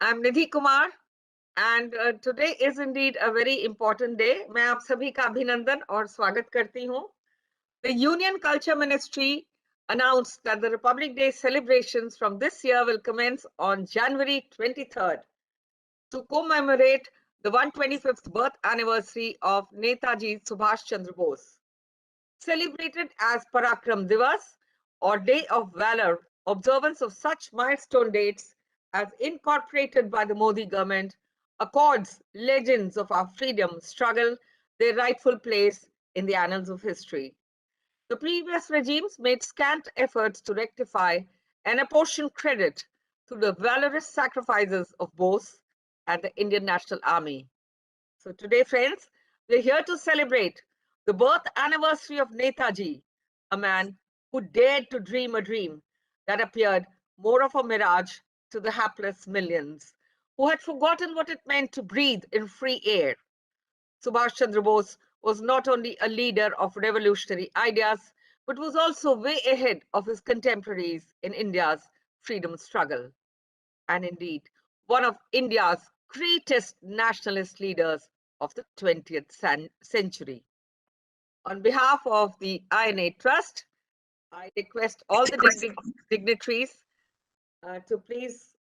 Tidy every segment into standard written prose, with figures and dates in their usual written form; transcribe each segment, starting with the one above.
I'm Nidhi Kumar, and today is indeed a very important day. मैं आप सभी का अभिनंदन और स्वागत करती हूँ. The Union Culture Ministry announced that the Republic Day celebrations from this year will commence on January 23rd to commemorate the 125th birth anniversary of Netaji Subhash Chandra Bose. Celebrated as Parakram Divas or Day of Valour, observance of such milestone dates as incorporated by the Modi government accords legends of our freedom struggle their rightful place in the annals of history. The previous regimes made scant efforts to rectify and apportion credit to the valorous sacrifices of Bose and the Indian National Army. So today, friends, we're here to celebrate the birth anniversary of Netaji, a man who dared to dream a dream that appeared more of a mirage to the hapless millions, who had forgotten what it meant to breathe in free air. Subhash Chandra Bose was not only a leader of revolutionary ideas, but was also way ahead of his contemporaries in India's freedom struggle. And indeed, one of India's greatest nationalist leaders of the 20th century. On behalf of the INA Trust, I request all the dignitaries to please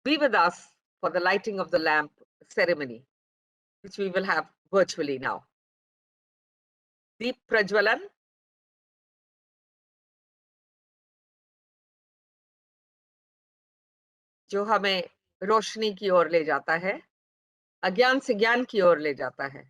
be with us for the lighting of the lamp ceremony, which we will have virtually now. Deep Prajwalan. जो हमें रोशनी की ओर ले जाता है, अज्ञान से ज्ञान की ओर ले जाता है.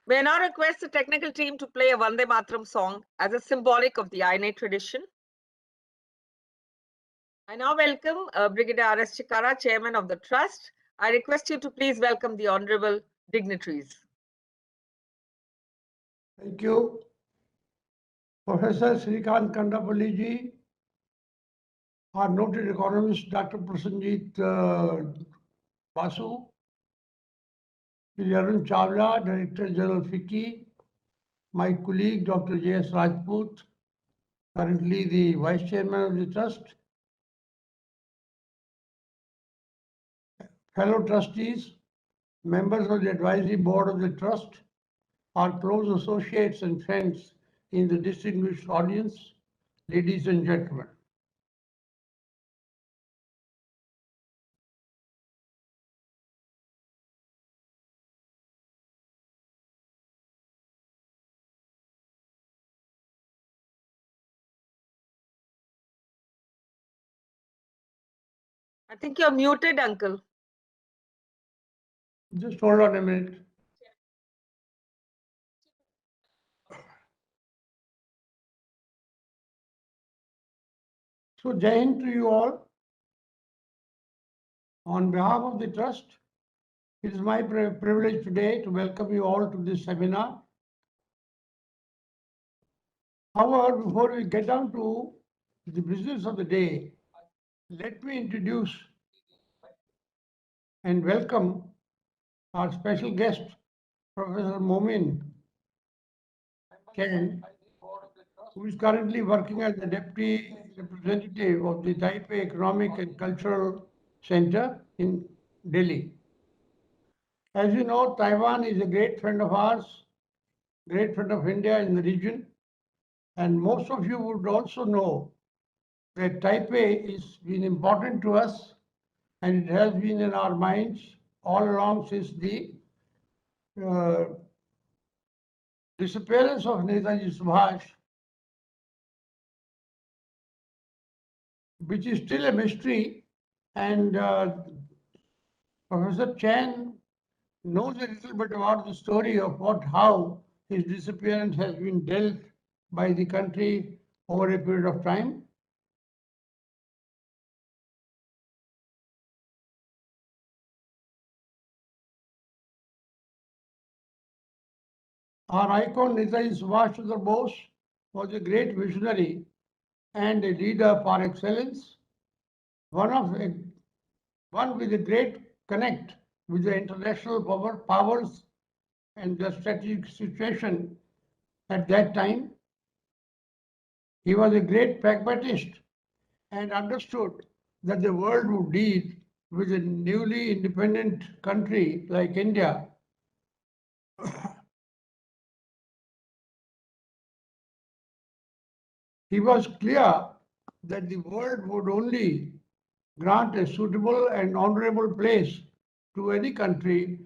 May I now request the technical team to play a Vande Mataram song as a symbolic of the INA tradition. I now welcome Brigadier R.S. Chikara, Chairman of the Trust. I request you to please welcome the honorable dignitaries. Thank you. Professor Srikant Kandapalli ji, our noted economist Dr. Prasenjit Basu, Shri Arun Chawla, Director General FICCI, my colleague Dr. J.S. Rajput, currently the Vice Chairman of the Trust, fellow trustees, members of the Advisory Board of the Trust, our close associates and friends in the distinguished audience, ladies and gentlemen. I think you're muted, Uncle. Just hold on a minute. So, Jai Hind to you all. On behalf of the Trust, it is my privilege today to welcome you all to this seminar. However, before we get down to the business of the day, let me introduce and welcome our special guest, Professor Momin Chen, who is currently working as the Deputy Representative of the Taipei Economic and Cultural Center in Delhi. As you know, Taiwan is a great friend of ours, great friend of India in the region, and most of you would also know that Taipei has been important to us, and it has been in our minds all along since the disappearance of Netaji Subhash, which is still a mystery, and Professor Chan knows a little bit about the story of how his disappearance has been dealt by the country over a period of time. Our icon Netaji Subhash Chandra Bose was a great visionary and a leader par excellence, one with a great connect with the international powers and the strategic situation at that time. He was a great pragmatist and understood that the world would deal with a newly independent country like India. He was clear that the world would only grant a suitable and honorable place to any country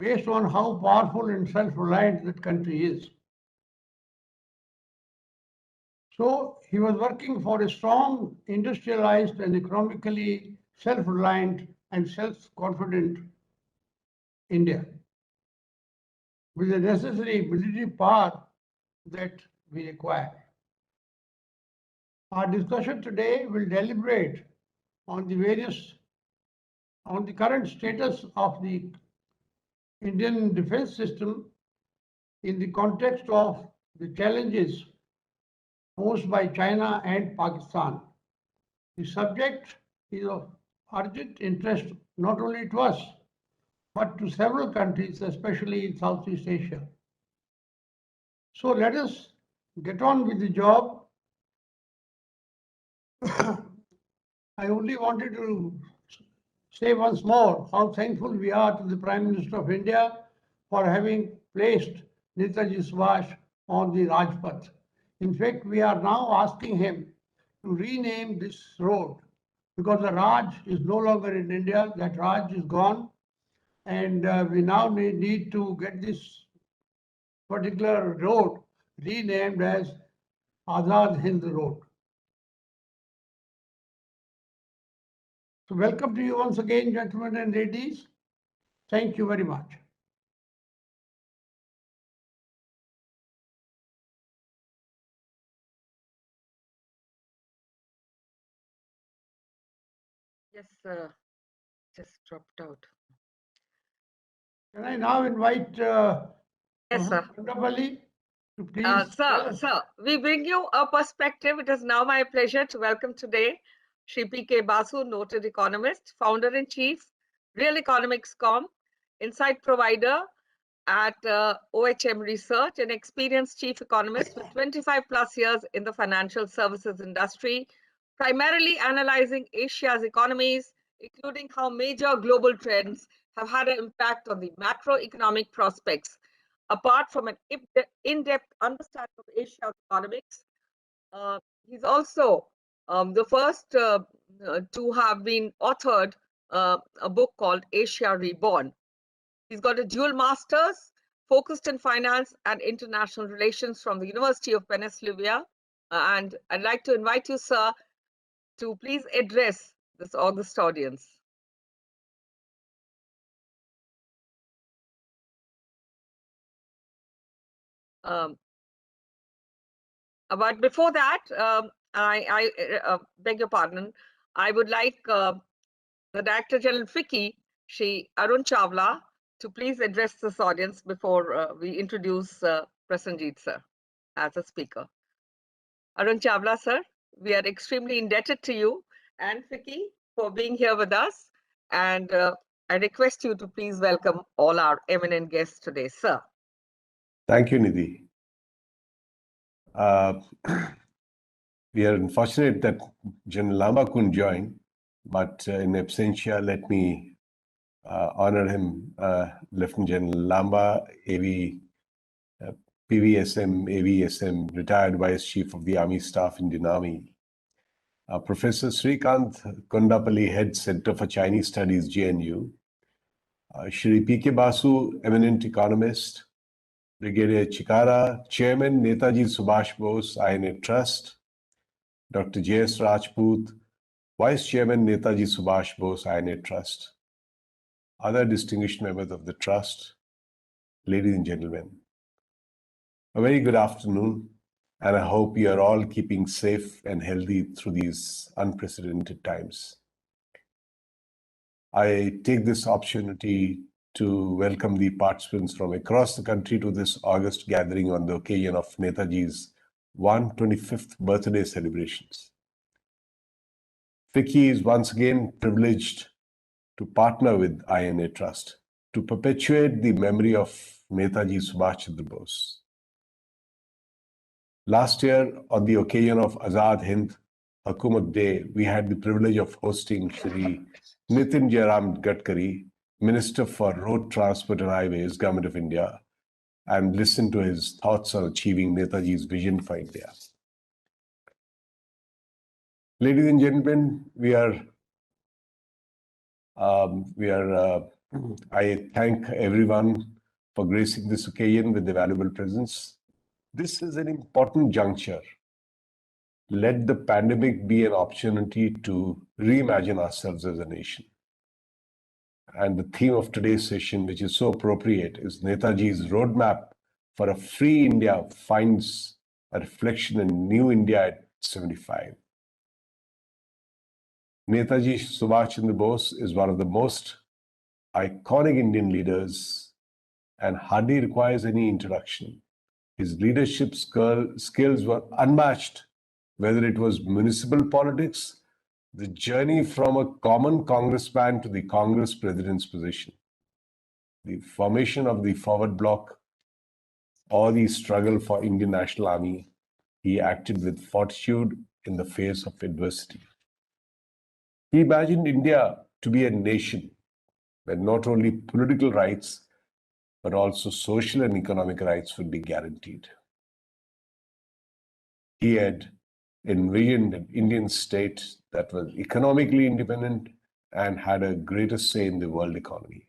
based on how powerful and self-reliant that country is. So he was working for a strong, industrialized and economically self-reliant and self-confident India with the necessary military power that we require. Our discussion today will deliberate on the current status of the Indian defense system in the context of the challenges posed by China and Pakistan. The subject is of urgent interest not only to us, but to several countries, especially in Southeast Asia. So let us get on with the job. I only wanted to say once more how thankful we are to the Prime Minister of India for having placed Netaji Subhash on the Rajpath. In fact, we are now asking him to rename this road because the Raj is no longer in India, that Raj is gone, and we now need to get this particular road renamed as Azad Hind Road. So welcome to you once again, gentlemen and ladies. Thank you very much. Yes, just dropped out. Can I now invite Yes, sir. Kundapalli to please tell us? Sir, we bring you a perspective. It is now my pleasure to welcome today Shri P.K. Basu, noted economist, founder-in-chief, Real Economics.com, insight provider at OHM Research, an experienced chief economist with 25 plus years in the financial services industry, primarily analyzing Asia's economies, including how major global trends have had an impact on the macroeconomic prospects. Apart from an in-depth understanding of Asia's economics, he's also the first to have been authored a book called Asia Reborn. He's got a dual master's focused in finance and international relations from the University of Pennsylvania. And I'd like to invite you, sir, to please address this august audience. But before that, I beg your pardon. I would like the Director General FICCI, Shri Arun Chawla, to please address this audience before we introduce Prasenjit sir as a speaker. Arun Chawla sir, we are extremely indebted to you and FICCI for being here with us. And I request you to please welcome all our eminent guests today, sir. Thank you, Nidhi. We are unfortunate that General Lamba couldn't join, but in absentia, let me honor him, Lieutenant General Lamba, AV, PVSM, AVSM, retired Vice Chief of the Army Staff, Indian Army. Professor Srikanth Kundapalli, Head Center for Chinese Studies, JNU. Shri P.K. Basu, eminent economist. Brigadier Chikara, Chairman, Netaji Subhash Bose, INA Trust. Dr. J.S. Rajput, Vice Chairman, Netaji Subhash Bose, INA Trust. Other distinguished members of the Trust, ladies and gentlemen. A very good afternoon, and I hope you are all keeping safe and healthy through these unprecedented times. I take this opportunity to welcome the participants from across the country to this August gathering on the occasion of Netaji's 125th birthday celebrations. FICCI is once again privileged to partner with INA Trust to perpetuate the memory of Netaji Subhash Chandra Bose. Last year, on the occasion of Azad Hind Hukumat Day, we had the privilege of hosting Shri Nitin Gadkari, Minister for Road Transport and Highways, Government of India, and listen to his thoughts on achieving Netaji's vision for India. Ladies and gentlemen, I thank everyone for gracing this occasion with their valuable presence. This is an important juncture. Let the pandemic be an opportunity to reimagine ourselves as a nation. And the theme of today's session, which is so appropriate, is Netaji's roadmap for a free India finds a reflection in New India at 75. Netaji Subhash Chandra Bose is one of the most iconic Indian leaders and hardly requires any introduction. His leadership skills were unmatched, whether it was municipal politics, the journey from a common congressman to the Congress president's position, the formation of the forward bloc, or the struggle for Indian National Army. He acted with fortitude in the face of adversity. He imagined India to be a nation where not only political rights, but also social and economic rights would be guaranteed. He had envisioned an Indian state that was economically independent and had a greater say in the world economy.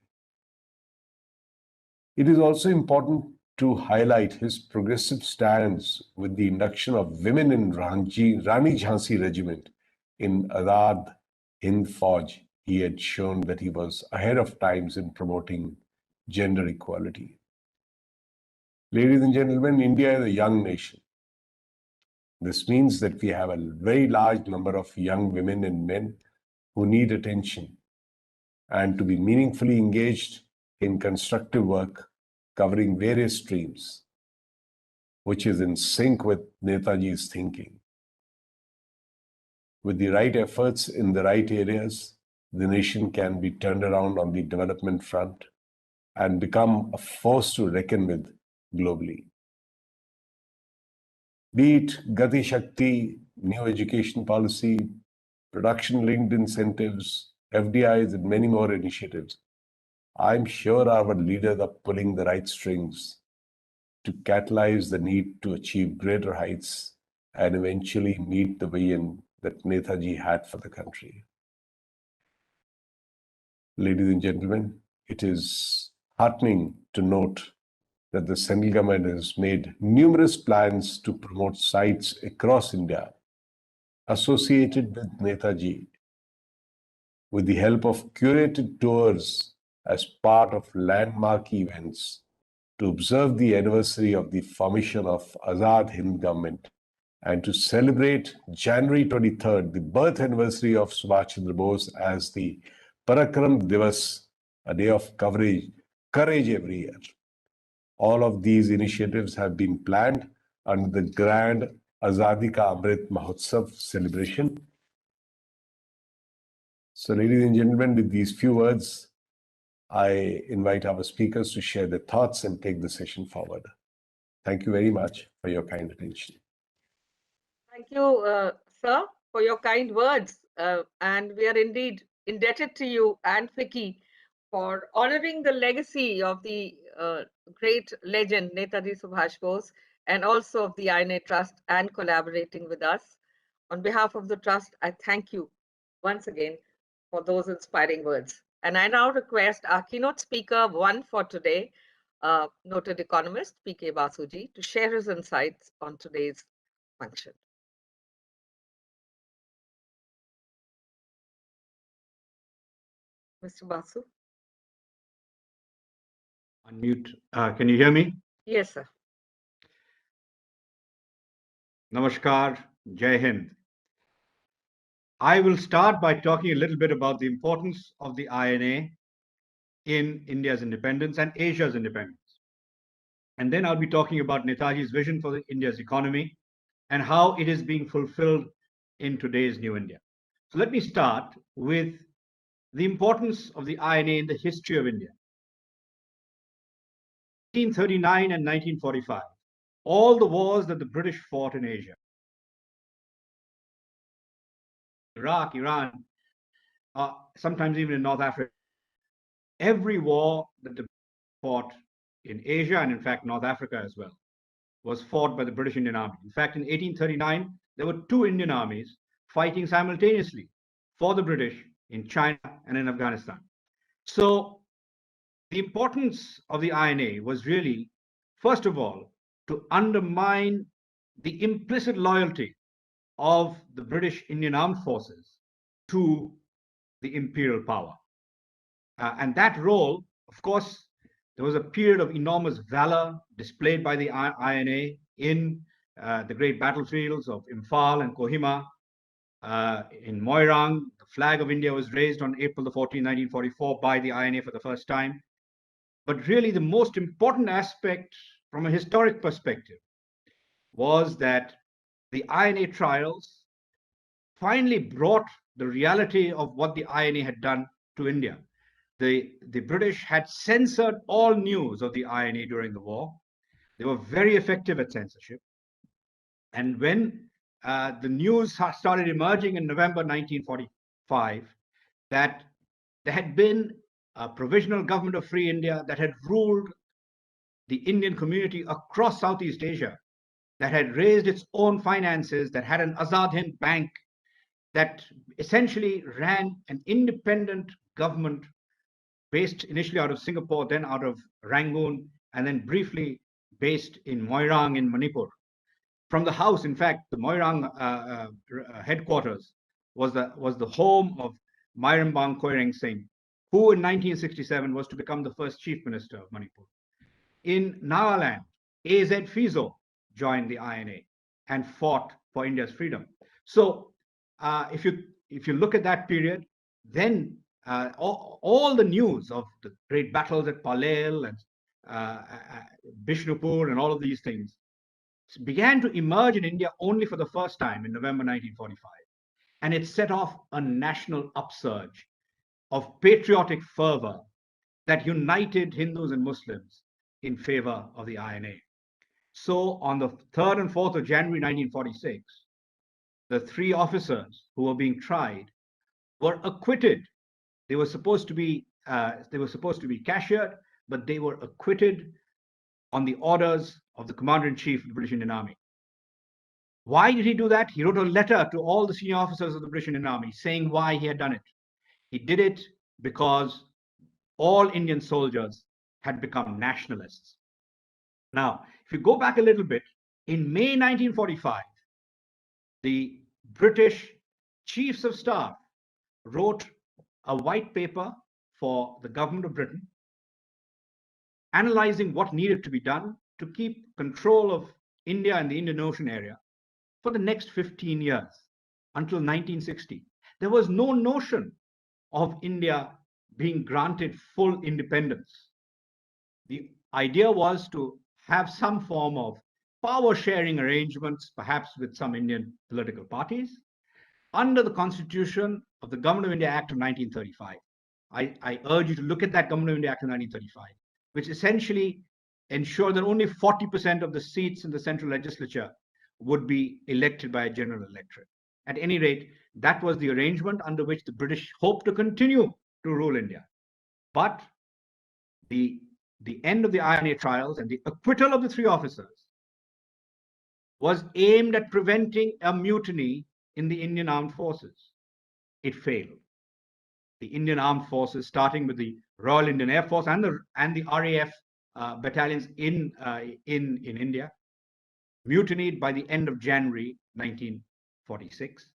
It is also important to highlight his progressive stance with the induction of women in Rani Jhansi Regiment in Azad Hind Fauj. He had shown that he was ahead of times in promoting gender equality. Ladies and gentlemen, India is a young nation. This means that we have a very large number of young women and men who need attention and to be meaningfully engaged in constructive work covering various streams, which is in sync with Netaji's thinking. With the right efforts in the right areas, the nation can be turned around on the development front and become a force to reckon with globally. Be it Gati Shakti, new education policy, production-linked incentives, FDIs, and many more initiatives, I'm sure our leaders are pulling the right strings to catalyze the need to achieve greater heights and eventually meet the vision that Netaji had for the country. Ladies and gentlemen, it is heartening to note that the central government has made numerous plans to promote sites across India associated with Netaji with the help of curated tours as part of landmark events to observe the anniversary of the formation of Azad Hind government and to celebrate January 23rd, the birth anniversary of Subhash Chandra Bose, as the Parakram Divas, a day of courage every year. All of these initiatives have been planned under the grand Azadi Ka Amrit Mahotsav celebration. So, ladies and gentlemen, with these few words, I invite our speakers to share their thoughts and take the session forward. Thank you very much for your kind attention. Thank you, sir, for your kind words. And we are indeed indebted to you and FICCI for honoring the legacy of the great legend Netaji Subhash Bose and also of the INA Trust and collaborating with us. On behalf of the Trust, I thank you once again for those inspiring words. And I now request our keynote speaker one for today, noted economist P.K. Basuji, to share his insights on today's function. Mr. Basu? Unmute. Can you hear me? Yes, sir. Namaskar, Jai Hind. I will start by talking a little bit about the importance of the INA in India's independence and Asia's independence. And then I'll be talking about Netaji's vision for India's economy and how it is being fulfilled in today's New India. So let me start with the importance of the INA in the history of India. 1939 and 1945, all the wars that the British fought in Asia, Iraq, Iran, sometimes even in North Africa, every war that the British fought in Asia and in fact North Africa as well was fought by the British Indian Army. In fact, in 1839, there were two Indian armies fighting simultaneously for the British in China and in Afghanistan. So the importance of the INA was really, first of all, to undermine the implicit loyalty of the British Indian Armed Forces to the imperial power. And that role, of course, there was a period of enormous valor displayed by the INA in the great battlefields of Imphal and Kohima. In Moirang, the flag of India was raised on April the 14th, 1944 by the INA for the first time. But really the most important aspect from a historic perspective was that the INA trials finally brought the reality of what the INA had done to India. The British had censored all news of the INA during the war. They were very effective at censorship. And when the news started emerging in November 1945, that there had been a provisional government of Free India that had ruled the Indian community across Southeast Asia, that had raised its own finances, that had an Azad Hind bank, that essentially ran an independent government based initially out of Singapore, then out of Rangoon, and then briefly based in Moirang in Manipur. From the house, in fact, the Moirang headquarters was the home of Mairambang Koireng Singh, who in 1967 was to become the first chief minister of Manipur. In Nagaland, Azad Fizo joined the INA and fought for India's freedom. So if you look at that period, then all the news of the great battles at Palel and Bishnupur and all of these things began to emerge in India only for the first time in November 1945. And it set off a national upsurge of patriotic fervor that united Hindus and Muslims in favor of the INA. So on the 3rd and 4th of January 1946, the three officers who were being tried were acquitted. They were supposed to be cashiered, but they were acquitted on the orders of the Commander-in-Chief of the British Indian Army. Why did he do that? He wrote a letter to all the senior officers of the British Indian Army saying why he had done it. He did it because all Indian soldiers had become nationalists. Now, if you go back a little bit, in May 1945, the British Chiefs of Staff wrote a white paper for the government of Britain, analyzing what needed to be done to keep control of India and the Indian Ocean area for the next 15 years, until 1960. There was no notion of India being granted full independence. The idea was to have some form of power sharing arrangements, perhaps with some Indian political parties, under the Constitution of the Government of India Act of 1935. I urge you to look at that Government of India Act of 1935, which essentially ensured that only 40% of the seats in the central legislature would be elected by a general electorate. At any rate, that was the arrangement under which the British hoped to continue to rule India. But the end of the INA trials and the acquittal of the three officers was aimed at preventing a mutiny in the Indian Armed Forces. It failed. The Indian Armed Forces, starting with the Royal Indian Air Force and the RAF battalions in India, mutinied by the end of January 1946.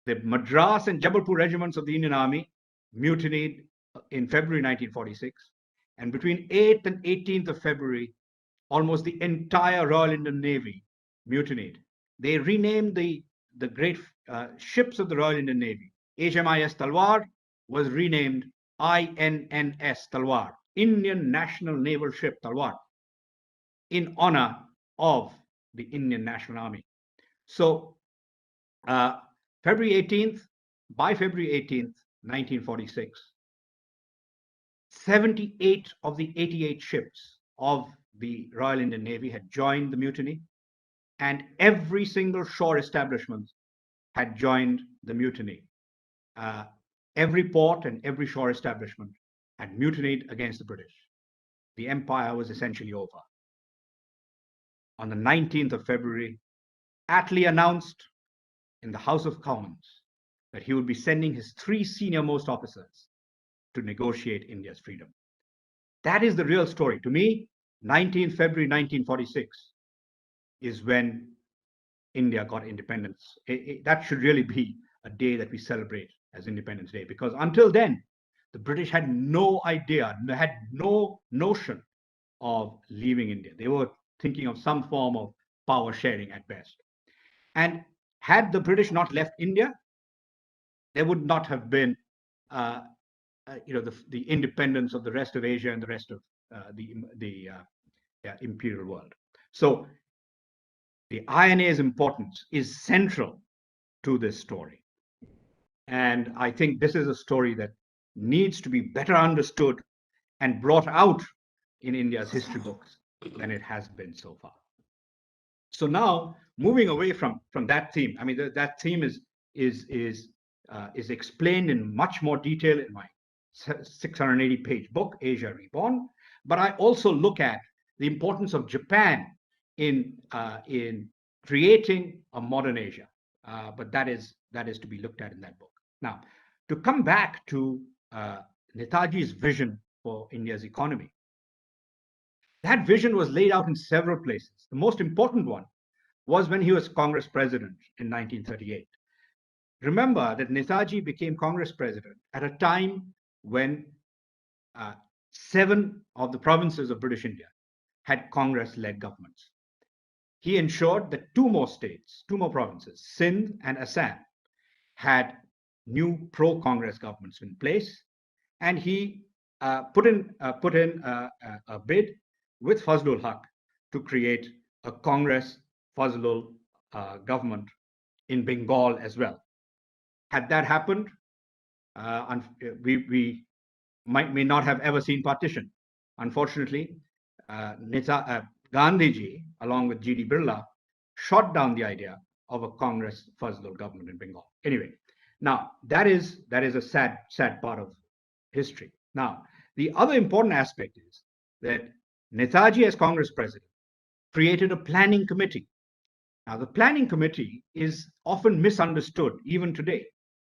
The Madras and Jabalpur regiments of the Indian Army mutinied in February 1946. And between 8th and 18th of February, almost the entire Royal Indian Navy mutinied. They renamed the great ships of the Royal Indian Navy. HMIS Talwar was renamed INNS Talwar, Indian National Naval Ship Talwar, in honor of the Indian National Army. So February 18th, by February 18th, 1946, 78 of the 88 ships of the Royal Indian Navy had joined the mutiny, and every single shore establishment had joined the mutiny. Every port and every shore establishment had mutinied against the British. The empire was essentially over. On the 19th of February, Attlee announced in the House of Commons that he would be sending his 3 senior-most officers to negotiate India's freedom. That is the real story. To me, 19th February 1946 is when India got independence. That should really be a day that we celebrate as Independence Day, because until then, the British had no idea, had no notion of leaving India. They were thinking of some form of power sharing at best. And had the British not left India, there would not have been the independence of the rest of Asia and the rest of the imperial world. So the INA's importance is central to this story. And I think this is a story that needs to be better understood and brought out in India's history books than it has been so far. So now, moving away from that theme, I mean, that theme is explained in much more detail in my 680-page book, Asia Reborn. But I also look at the importance of Japan in creating a modern Asia. But that is to be looked at in that book. Now, to come back to Netaji's vision for India's economy, that vision was laid out in several places. The most important one was when he was Congress president in 1938. Remember that Netaji became Congress president at a time when 7 of the provinces of British India had Congress-led governments. He ensured that 2 more provinces, Sindh and Assam, had new pro-Congress governments in place, and he put in a bid with Fazlul Haq to create a Congress Fazlul government in Bengal as well. Had that happened, we may not have ever seen partition. Unfortunately, Gandhiji, along with G.D. Birla, shot down the idea of a Congress Fazlul government in Bengal. Anyway, now that is a sad part of history. Now, the other important aspect is that Netaji, as Congress president, created a planning committee. Now, the planning committee is often misunderstood even today.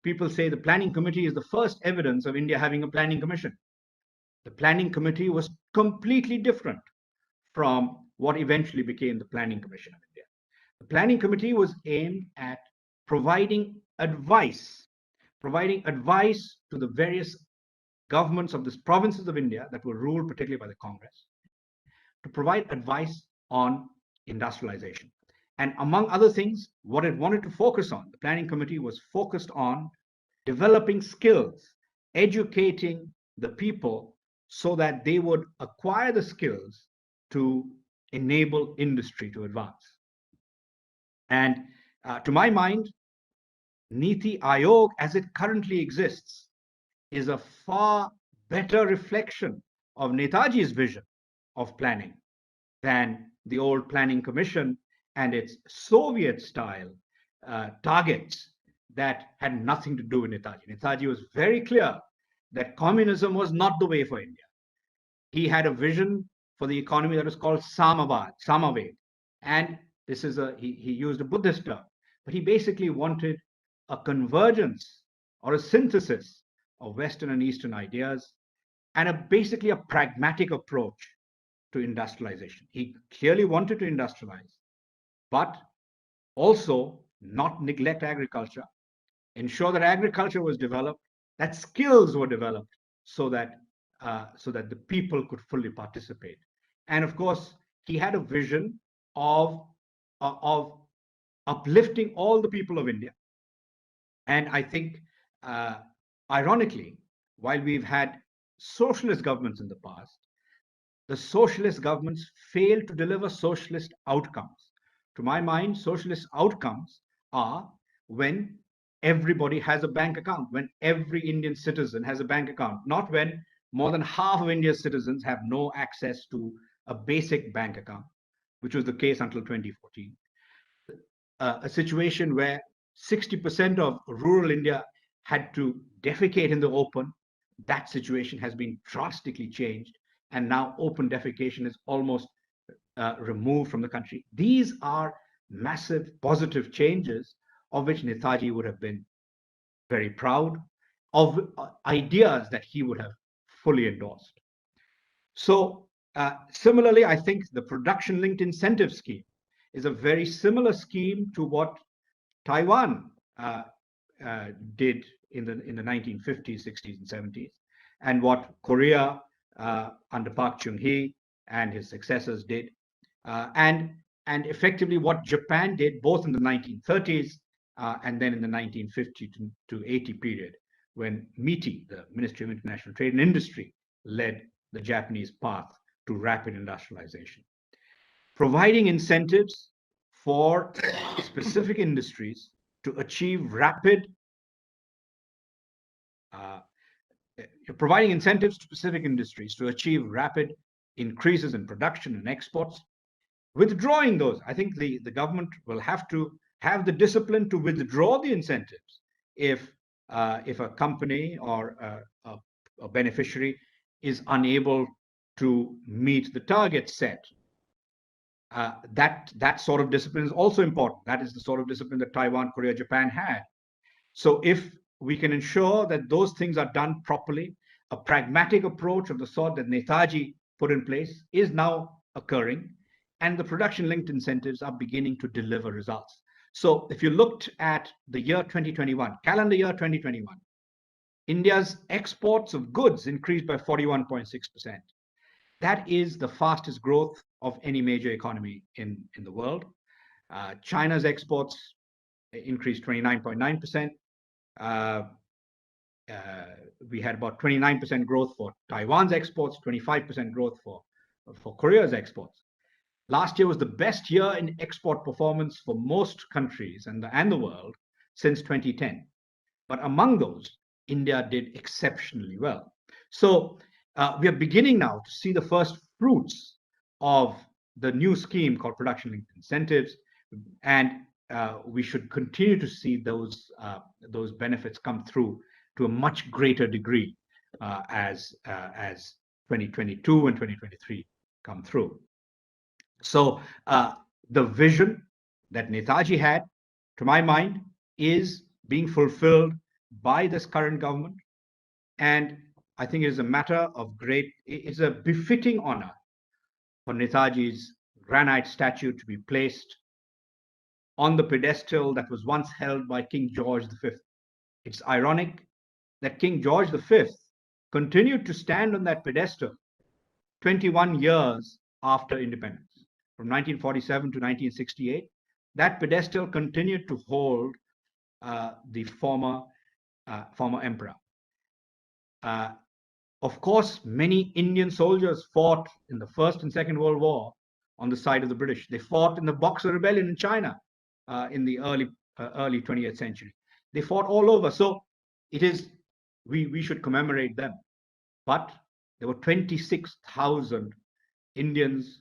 People say the planning committee is the first evidence of India having a planning commission. The planning committee was completely different from what eventually became the Planning Commission of India. The planning committee was aimed at providing advice to the various governments of the provinces of India that were ruled particularly by the Congress, to provide advice on industrialization. And among other things, what it wanted to focus on, the planning committee was focused on developing skills, educating the people so that they would acquire the skills to enable industry to advance. And to my mind, Niti Aayog, as it currently exists, is a far better reflection of Netaji's vision of planning than the old planning commission and its Soviet-style targets that had nothing to do with Netaji. Netaji was very clear that communism was not the way for India. He had a vision for the economy that was called Samaved. And this is he used a Buddhist term, but he basically wanted a convergence or a synthesis of Western and Eastern ideas and basically a pragmatic approach to industrialization. He clearly wanted to industrialize, but also not neglect agriculture, ensure that agriculture was developed, that skills were developed so that the people could fully participate. And of course, he had a vision of uplifting all the people of India. And I think, ironically, while we've had socialist governments in the past, the socialist governments failed to deliver socialist outcomes. To my mind, socialist outcomes are when everybody has a bank account, when every Indian citizen has a bank account, not when more than half of India's citizens have no access to a basic bank account, which was the case until 2014. A situation where 60% of rural India had to defecate in the open. That situation has been drastically changed, and now open defecation is almost removed from the country. These are massive positive changes of which Netaji would have been very proud, of ideas that he would have fully endorsed. So similarly, I think the production-linked incentive scheme is a very similar scheme to what Taiwan did in the 1950s, 60s, and 70s, and what Korea under Park Chung-hee and his successors did, and effectively what Japan did both in the 1930s and then in the 1950 to 80 period, when MITI, the Ministry of International Trade and Industry, led the Japanese path to rapid industrialization. Providing incentives for specific industries to achieve rapid providing incentives to specific industries to achieve rapid increases in production and exports. Withdrawing those, I think the government will have to have the discipline to withdraw the incentives if a company or a beneficiary is unable to meet the target set. That sort of discipline is also important. That is the sort of discipline that Taiwan, Korea, Japan had. So if we can ensure that those things are done properly, a pragmatic approach of the sort that Netaji put in place is now occurring, and the production-linked incentives are beginning to deliver results. So if you looked at the year 2021, calendar year 2021, India's exports of goods increased by 41.6%. That is the fastest growth of any major economy in the world. China's exports increased 29.9%. We had about 29% growth for Taiwan's exports, 25% growth for Korea's exports. Last year was the best year in export performance for most countries and the world since 2010. But among those, India did exceptionally well. So we are beginning now to see the first fruits of the new scheme called production-linked incentives, and we should continue to see those benefits come through to a much greater degree as 2022 and 2023 come through. So the vision that Netaji had, to my mind, is being fulfilled by this current government, and I think it is a matter of it's a befitting honor for Netaji's granite statue to be placed on the pedestal that was once held by King George V. It's ironic that King George V continued to stand on that pedestal 21 years after independence. From 1947 to 1968, that pedestal continued to hold the former emperor. Of course, many Indian soldiers fought in the First and Second World War on the side of the British. They fought in the Boxer Rebellion in China in the early 20th century. They fought all over. So it is, we should commemorate them. But there were 26,000 Indians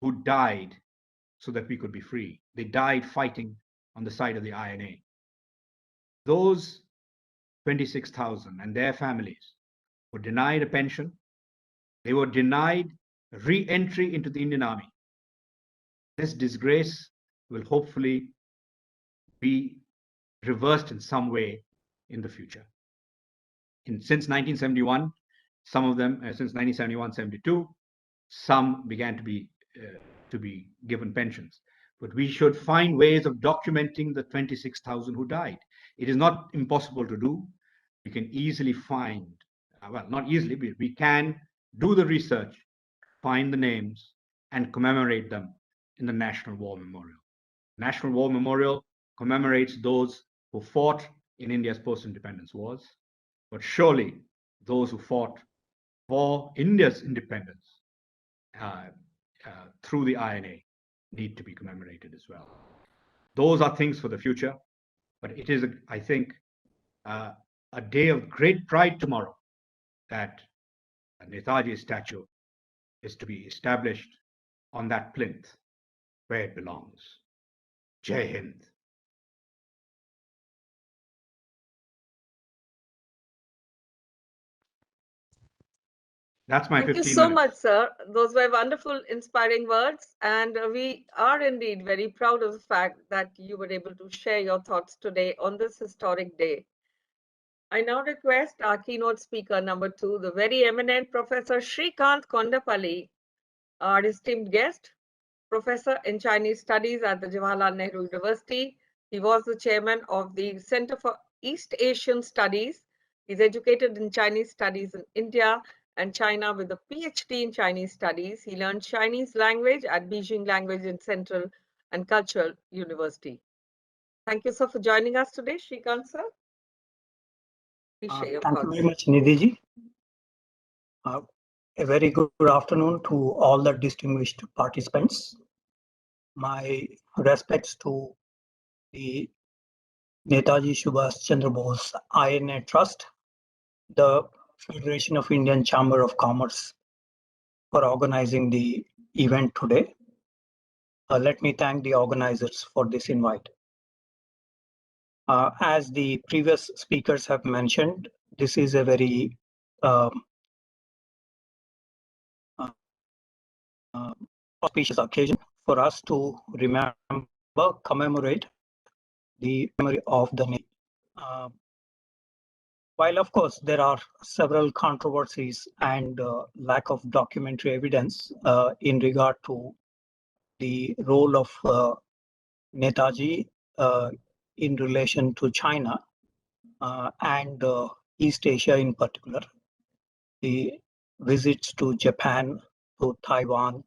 who died so that we could be free. They died fighting on the side of the INA. Those 26,000 and their families were denied a pension. They were denied re-entry into the Indian Army. This disgrace will hopefully be reversed in some way in the future. Since 1971, some of them, since 1971-72, some began to be given pensions. But we should find ways of documenting the 26,000 who died. It is not impossible to do. We can easily find, well, not easily, but we can do the research, find the names, and commemorate them in the National War Memorial. National War Memorial commemorates those who fought in India's post-independence wars, but surely those who fought for India's independence through the INA need to be commemorated as well. Those are things for the future, but it is, I think, a day of great pride tomorrow that a Netaji statue is to be established on that plinth where it belongs. Jai Hind. That's my Thank 15 you so minutes. much, sir. Those were wonderful, inspiring words. And we are indeed very proud of the fact that you were able to share your thoughts today on this historic day. I now request our keynote speaker number 2, the very eminent Professor Shrikant Kondapalli, our esteemed guest, professor in Chinese Studies at the Jawaharlal Nehru University. He was the chairman of the Center for East Asian Studies. He's educated in Chinese Studies in India and China with a PhD in Chinese Studies. He learned Chinese language at Beijing Language and Central and Cultural University. Thank you, sir, for joining us today, Shrikant, sir. Please share your Thank thoughts. you very much, Nidhi. A very good afternoon to all the distinguished participants. My respects to the Netaji Subhas Chandra Bose INA Trust, the Federation of Indian Chamber of Commerce for organizing the event today. Let me thank the organizers for this invite. As the previous speakers have mentioned, this is a very auspicious occasion for us to remember, commemorate the memory of the Navy. While of course there are several controversies and lack of documentary evidence in regard to the role of Netaji in relation to China and East Asia in particular, the visits to Japan, to Taiwan,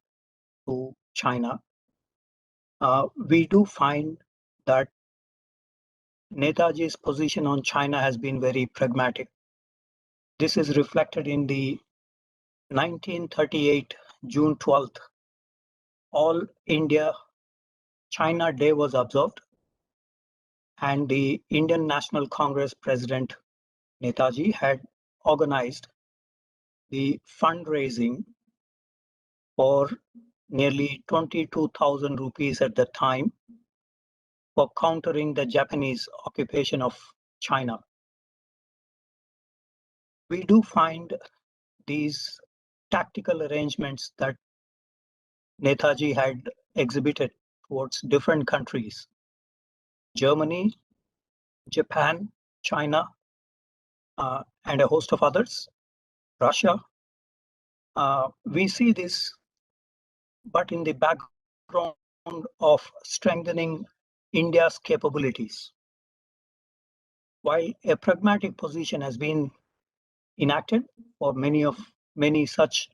to China, we do find that Netaji's position on China has been very pragmatic. This is reflected in the 1938 June 12th All India China Day was observed, and the Indian National Congress President Netaji had organized the fundraising for nearly 22,000 rupees at the time for countering the Japanese occupation of China. We do find these tactical arrangements that Netaji had exhibited towards different countries, Germany, Japan, China, and a host of others, Russia. We see this, but in the background of strengthening India's capabilities. While a pragmatic position has been enacted for many such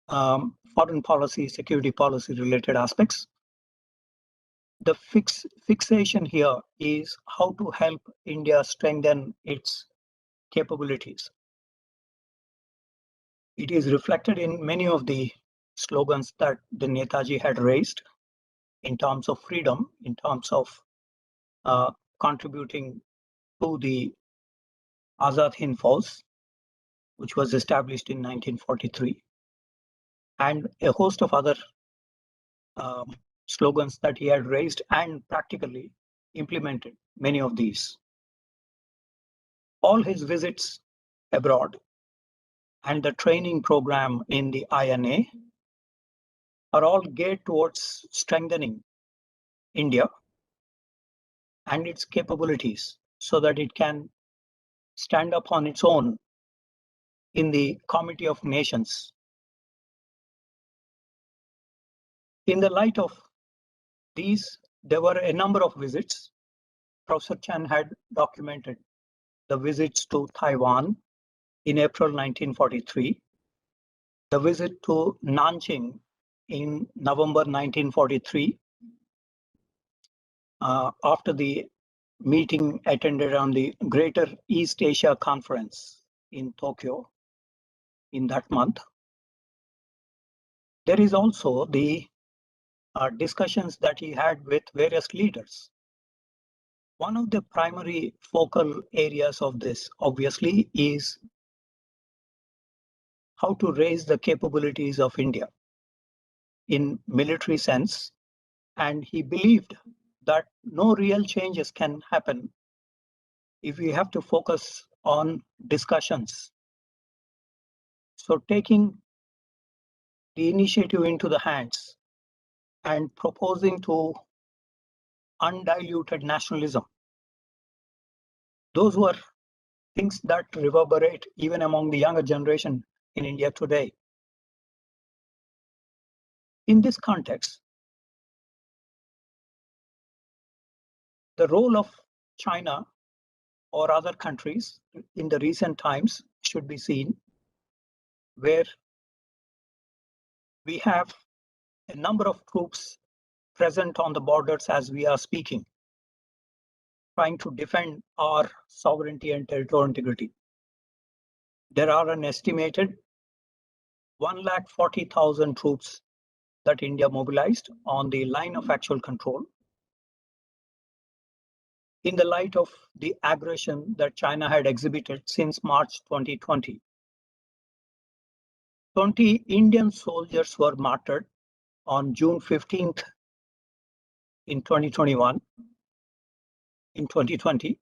foreign policy, security policy related aspects, the fixation here is how to help India strengthen its capabilities. It is reflected in many of the slogans that the Netaji had raised in terms of freedom, in terms of contributing to the Azad Hind Force, which was established in 1943, and a host of other slogans that he had raised and practically implemented many of these. All his visits abroad and the training program in the INA are all geared towards strengthening India and its capabilities so that it can stand up on its own in the Committee of Nations. In the light of these, there were a number of visits. Professor Chan had documented the visits to Taiwan in April 1943, the visit to Nanjing in November 1943, after the meeting attended on the Greater East Asia Conference in Tokyo in that month. There is also the discussions that he had with various leaders. One of the primary focal areas of this, obviously, is how to raise the capabilities of India in military sense. And he believed that no real changes can happen if we have to focus on discussions. So taking the initiative into the hands and proposing to undiluted nationalism, those were things that reverberate even among the younger generation in India today. In this context, the role of China or other countries in the recent times should be seen, where we have a number of troops present on the borders as we are speaking, trying to defend our sovereignty and territorial integrity. There are an estimated 140,000 troops that India mobilized on the line of actual control in the light of the aggression that China had exhibited since March 2020. 20 Indian soldiers were martyred on June 15th in 2021, in 2020,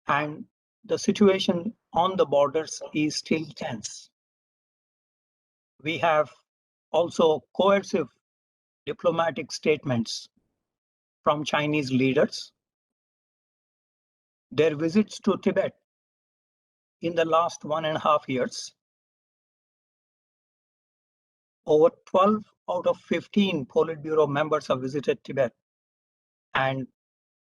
and the situation on the borders is still tense. We have also coercive diplomatic statements from Chinese leaders. Their visits to Tibet in the last 1.5 years, over 12 out of 15 Politburo members have visited Tibet, and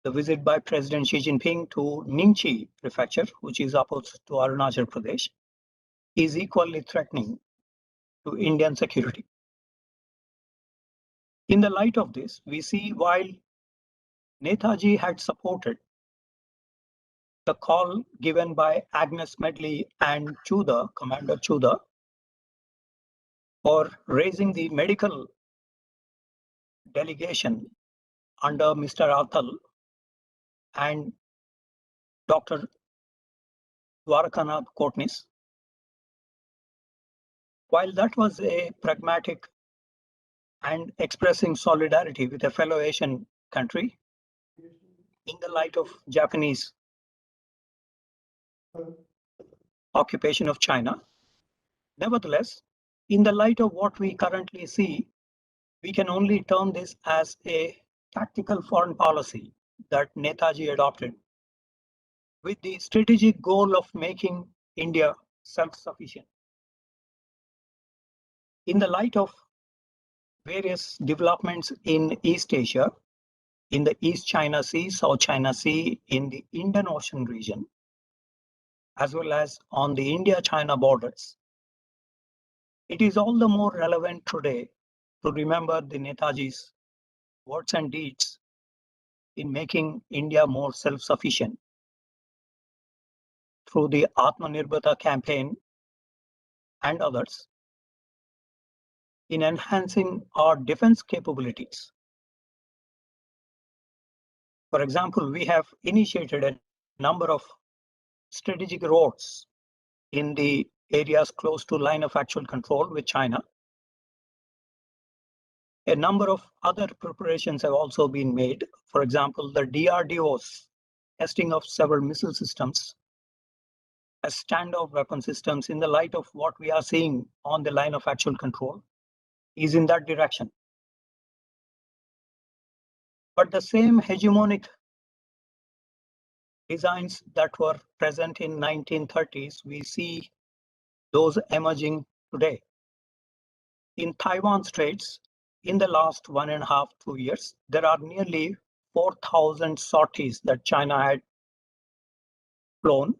the visit by President Xi Jinping to Ningchi prefecture, which is opposite to Arunachal Pradesh, is equally threatening to Indian security. In the light of this, we see while Netaji had supported the call given by Agnes Medley and Chuda, Commander Chuda, for raising the medical delegation under Mr. Atal and Dr. Dwarakanath Kotnis. While that was a pragmatic and expressing solidarity with a fellow Asian country, in the light of Japanese occupation of China, nevertheless, in the light of what we currently see, we can only term this as a tactical foreign policy that Netaji adopted with the strategic goal of making India self-sufficient. In the light of various developments in East Asia, in the East China Sea, South China Sea, in the Indian Ocean region, as well as on the India-China borders, it is all the more relevant today to remember the Netaji's words and deeds in making India more self-sufficient through the Atmanirbharta campaign and others, in enhancing our defense capabilities. For example, we have initiated a number of strategic roads in the areas close to line of actual control with China. A number of other preparations have also been made. For example, the DRDO's testing of several missile systems as standoff weapon systems in the light of what we are seeing on the line of actual control is in that direction. But the same hegemonic designs that were present in 1930s, we see those emerging today. In Taiwan Straits, in the last 1.5 to 2 years, there are nearly 4,000 sorties that China had flown,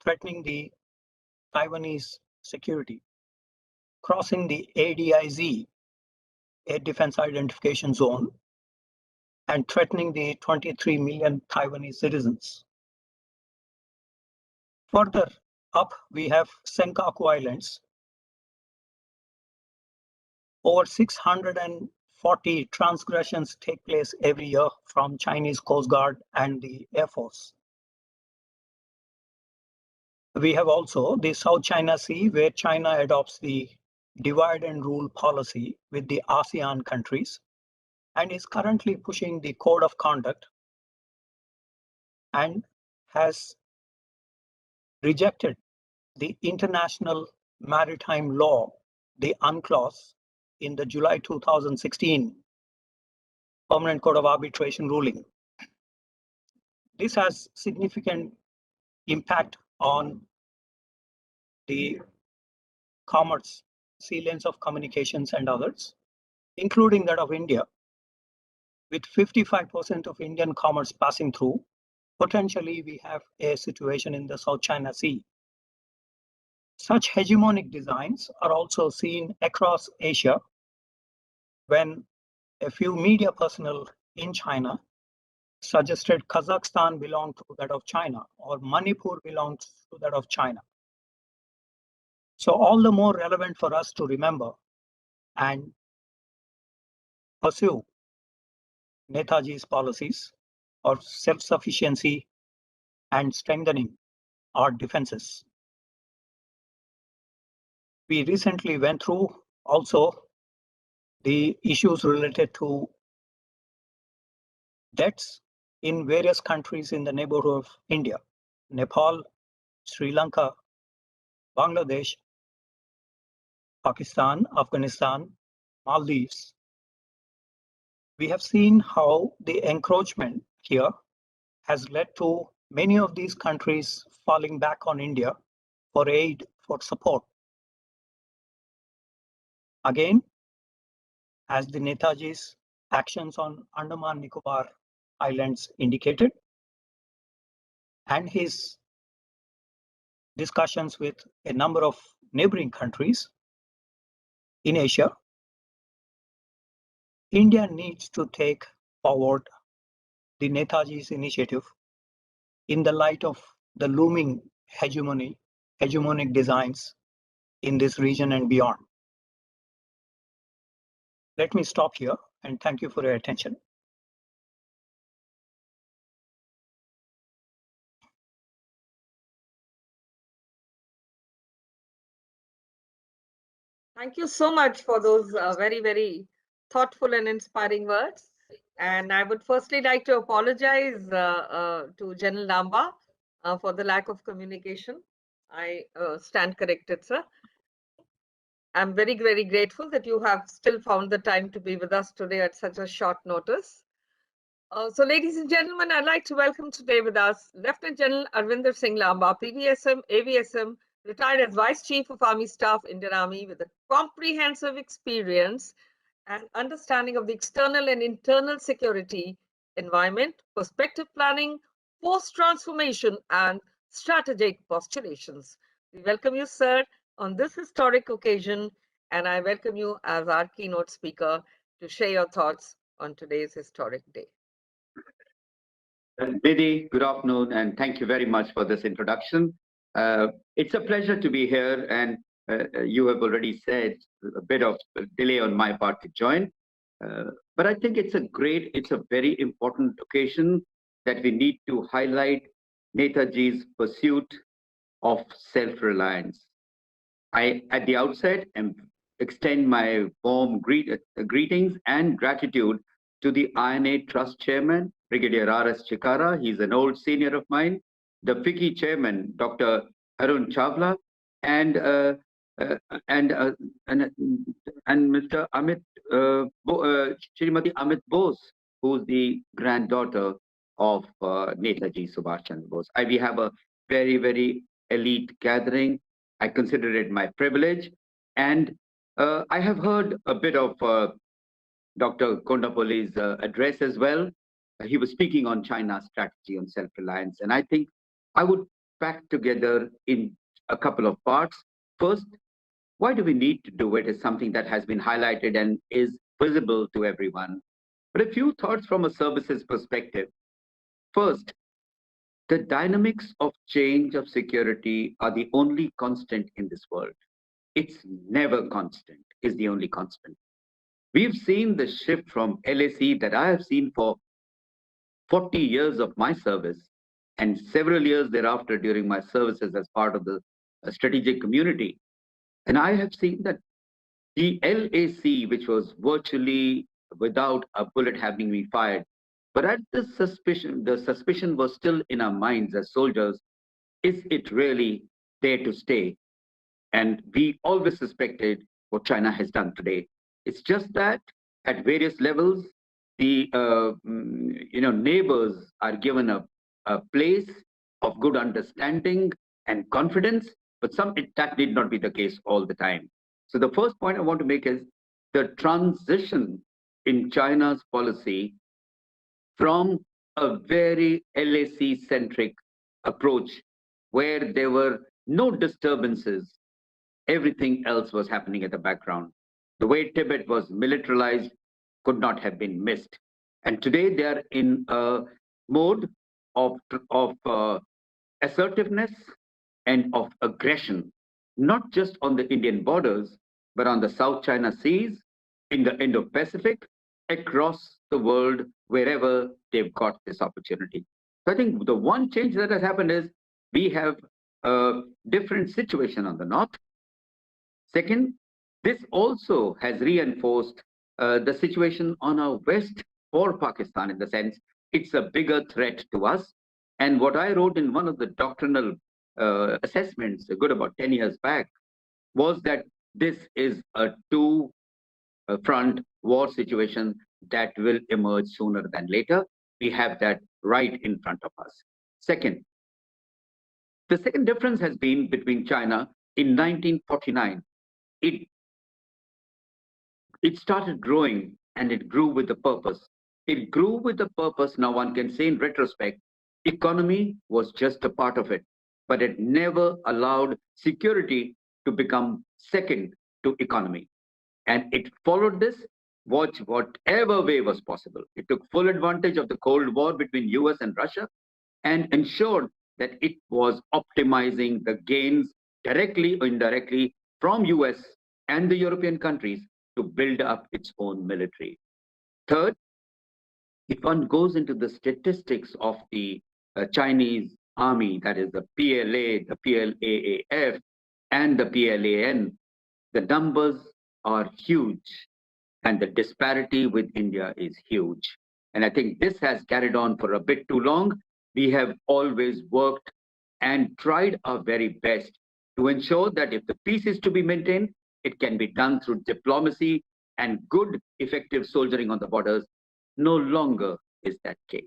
threatening the Taiwanese security, crossing the ADIZ, Air Defense Identification Zone, and threatening the 23 million Taiwanese citizens. Further up, we have Senkaku Islands. Over 650 40 transgressions take place every year from Chinese Coast Guard and the Air Force. We have also the South China Sea, where China adopts the divide and rule policy with the ASEAN countries and is currently pushing the code of conduct and has rejected the international maritime law, the UNCLOS, in the July 2016 Permanent Court of Arbitration ruling. This has significant impact on the commerce, sea lanes of communications and others, including that of India, with 55% of Indian commerce passing through. Potentially, we have a situation in the South China Sea. Such hegemonic designs are also seen across Asia when a few media personnel in China suggested Kazakhstan belonged to that of China or Manipur belongs to that of China. So all the more relevant for us to remember and pursue Netaji's policies of self-sufficiency and strengthening our defenses. We recently went through also the issues related to debts in various countries in the neighborhood of India, Nepal, Sri Lanka, Bangladesh, Pakistan, Afghanistan, Maldives. We have seen how the encroachment here has led to many of these countries falling back on India for aid, for support. Again, as the Netaji's actions on Andaman Nicobar Islands indicated, and his discussions with a number of neighboring countries in Asia, India needs to take forward the Netaji's initiative in the light of the looming hegemonic designs in this region and beyond. Let me stop here and thank you for your attention. Thank you so much for those very, very thoughtful and inspiring words. And I would firstly like to apologize to General Lamba for the lack of communication. I stand corrected, sir. I'm very, very grateful that you have still found the time to be with us today at such a short notice. So, ladies and gentlemen, I'd like to welcome today with us Lieutenant General Arvinder Singh Lamba, PVSM, AVSM, retired as Vice Chief of Army Staff, Indian Army, with a comprehensive experience and understanding of the external and internal security environment, perspective planning, post-transformation, and strategic postulations. We welcome you, sir, on this historic occasion, and I welcome you as our keynote speaker to share your thoughts on today's historic day. Biddy, good afternoon, and thank you very much for this introduction. It's a pleasure to be here, and you have already said a bit of delay on my part to join. But I think it's a very important occasion that we need to highlight Netaji's pursuit of self-reliance. I, at the outset, extend my warm greetings and gratitude to the INA Trust Chairman, Brigadier R.S. Chikara. He's an old senior of mine. The FICCI Chairman, Dr. Arun Chawla, and Mr. Amit, Shrimati Amit Bose, who's the granddaughter of Netaji Subhash Chandra Bose. We have a very, very elite gathering. I consider it my privilege. And I have heard a bit of Dr. Kondapoli's address as well. He was speaking on China's strategy on self-reliance. And I think I would pack together in a couple of parts. First, why do we need to do it is something that has been highlighted and is visible to everyone. But a few thoughts from a services perspective. First, the dynamics of change of security are the only constant in this world. It's never constant, is the only constant. We've seen the shift from LAC that I have seen for 40 years of my service and several years thereafter during my services as part of the strategic community. And I have seen that the LAC, which was virtually without a bullet having been fired, but at the suspicion was still in our minds as soldiers, is it really there to stay? And we always suspected what China has done today. It's just that at various levels, the neighbors are given a place of good understanding and confidence, but that did not be the case all the time. So the first point I want to make is the transition in China's policy from a very LAC-centric approach where there were no disturbances, everything else was happening at the background. The way Tibet was militarized could not have been missed. And today they are in a mode of assertiveness and of aggression, not just on the Indian borders, but on the South China Seas, in the Indo-Pacific, across the world, wherever they've got this opportunity. So I think the one change that has happened is we have a different situation on the north. Second, this also has reinforced the situation on our west for Pakistan, in the sense it's a bigger threat to us. And what I wrote in one of the doctrinal assessments, a good about 10 years back, was that this is a two-front war situation that will emerge sooner than later. We have that right in front of us. Second, the second difference has been between China in 1949. It started growing, and it grew with a purpose. It grew with a purpose. Now one can say in retrospect, economy was just a part of it, but it never allowed security to become second to economy. And it followed this, whatever way was possible. It took full advantage of the Cold War between US and Russia and ensured that it was optimizing the gains directly or indirectly from US and the European countries to build up its own military. Third, if one goes into the statistics of the Chinese army, that is the PLA, the PLAAF, and the PLAN, the numbers are huge, and the disparity with India is huge. And I think this has carried on for a bit too long. We have always worked and tried our very best to ensure that if the peace is to be maintained, it can be done through diplomacy and good, effective soldiering on the borders. No longer is that case.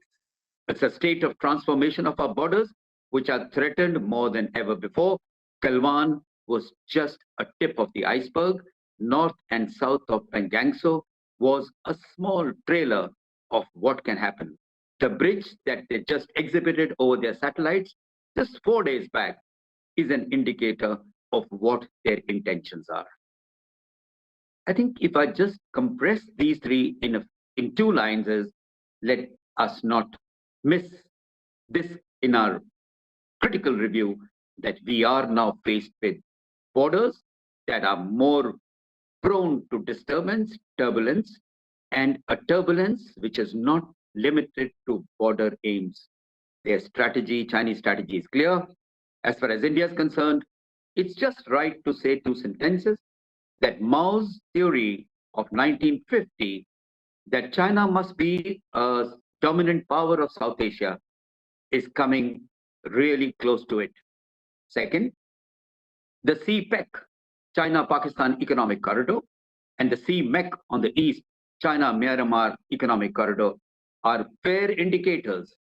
It's a state of transformation of our borders, which are threatened more than ever before. Galwan was just a tip of the iceberg. North and south of Pangangso was a small trailer of what can happen. The bridge that they just exhibited over their satellites just 4 days back is an indicator of what their intentions are. I think if I just compress these three in 2 lines, is let us not miss this in our critical review, that we are now faced with borders that are more prone to disturbance, turbulence, and a turbulence which is not limited to border aims. Their strategy, Chinese strategy, is clear. As far as India is concerned, it's just right to say 2 sentences that Mao's theory of 1950, that China must be a dominant power of South Asia, is coming really close to it. Second, the CPEC, China-Pakistan Economic Corridor, and the CMEC on the east, China-Myanmar Economic Corridor, are fair indicators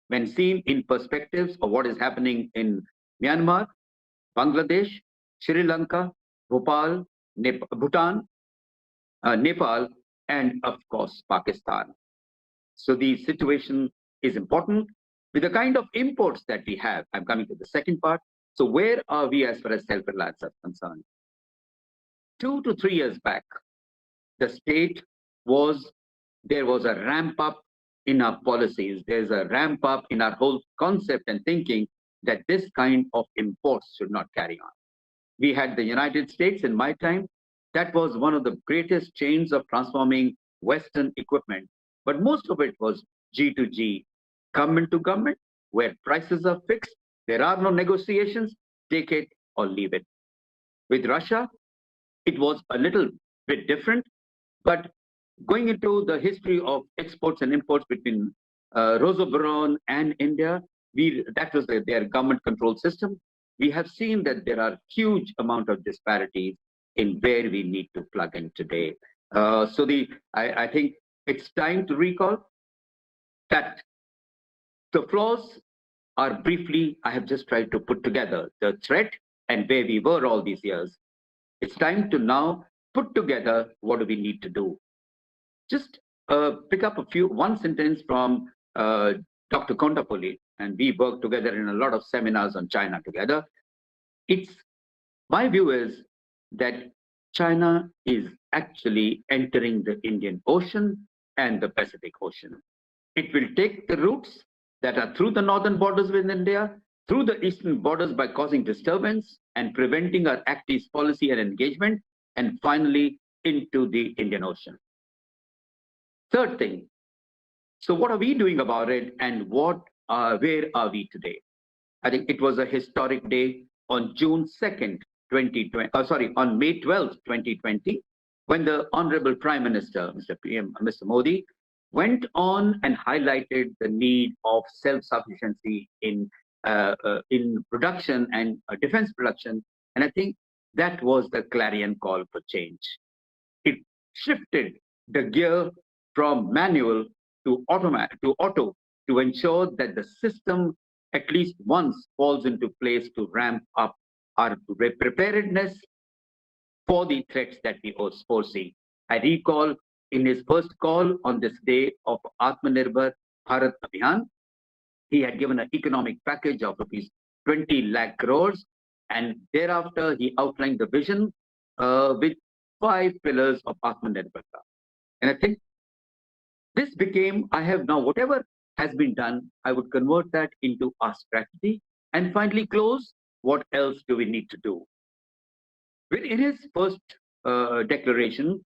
when seen in perspectives of what is happening in Myanmar, Bangladesh, Sri Lanka, Bhutan, Nepal, and of course, Pakistan. So the situation is important. With the kind of imports that we have, I'm coming to the second part. So where are we as far as self-reliance is concerned? 2 to 3 years back, the state there was a ramp up in our policies. There's a ramp up in our whole concept and thinking that this kind of imports should not carry on. We had the United States in my time That was one of the greatest chains of transforming Western equipment. But most of it was G to G, government to government, where prices are fixed. There are no negotiations. Take it or leave it. With Russia, it was a little bit different, but going into the history of exports and imports between Roosevelt and India, that was their government control system. We have seen that there are huge amount of disparities in where we need to plug in today. I think it's time to recall that the flaws are briefly, I have just tried to put together the threat and where we were all these years. It's time to now put together what do we need to do. Just pick up one sentence from Dr. Kontapalli, and we work together in a lot of seminars on China together. My view is that China is actually entering the Indian Ocean and the Pacific Ocean. It will take the routes that are through the northern borders with India, through the eastern borders by causing disturbance and preventing our active policy and engagement, and finally into the Indian Ocean. Third thing, so what are we doing about it, and where are we today? I think it was a historic day on June 2nd, 2020, on May 12th, 2020, when the Honorable Prime Minister, Mr. Modi, went on and highlighted the need of self-sufficiency in production and defense production. And I think that was the clarion call for change. It shifted the gear from manual to auto to ensure that the system at least once falls into place to ramp up our preparedness for the threats that we foresee. I recall in his first call on this day of Atmanirbhar Bharat Abhiyan, he had given an economic package of rupees 20 lakh crores, and thereafter he outlined the vision with 5 pillars of Atmanirbharta. And I think this became, I have now, whatever has been done, I would convert that into our strategy and finally close, what else do we need to do? In his first declaration,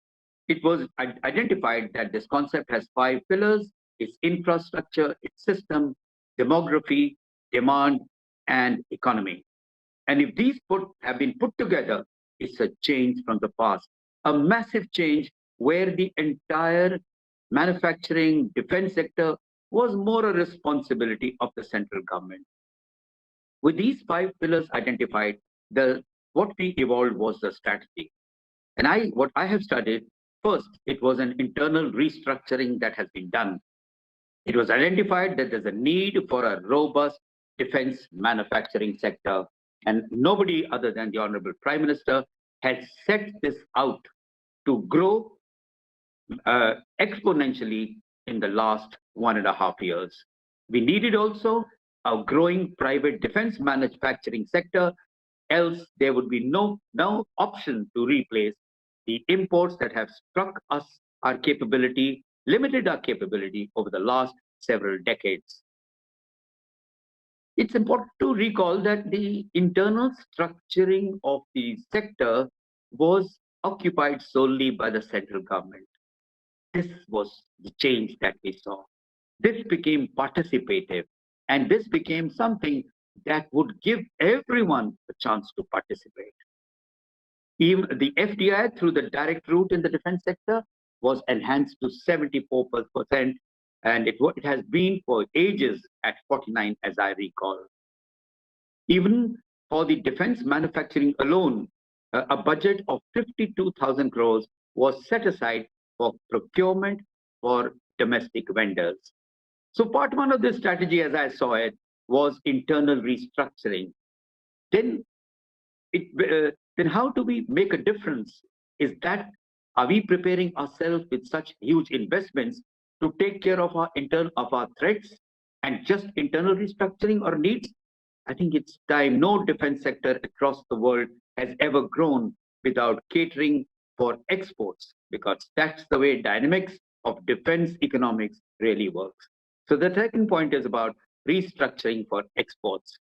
it was identified that this concept has 5 pillars: its infrastructure, its system, demography, demand, and economy. And if these have been put together, it's a change from the past, a massive change where the entire manufacturing defense sector was more a responsibility of the central government. With these 5 pillars identified, what we evolved was the strategy. And what I have studied, first, it was an internal restructuring that has been done. It was identified that there's a need for a robust defense manufacturing sector, and nobody other than the Honorable Prime Minister has set this out to grow exponentially in the last 1.5 years. We needed also a growing private defense manufacturing sector, else there would be no option to replace the imports that have struck us, our capability, limited our capability over the last several decades. It's important to recall that the internal structuring of the sector was occupied solely by the central government. This was the change that we saw. This became participative, and this became something that would give everyone a chance to participate. Even the FDI through the direct route in the defense sector was enhanced to 74%, and it has been for ages at 49%, as I recall. Even for the defense manufacturing alone, a budget of 52,000 crores was set aside for procurement for domestic vendors. So part 1 of this strategy, as I saw it, was internal restructuring. Then how do we make a difference? Are we preparing ourselves with such huge investments to take care of our threats and just internal restructuring or needs? I think it's time. No defense sector across the world has ever grown without catering for exports, because that's the way dynamics of defense economics really works. So the second point is about restructuring for exports.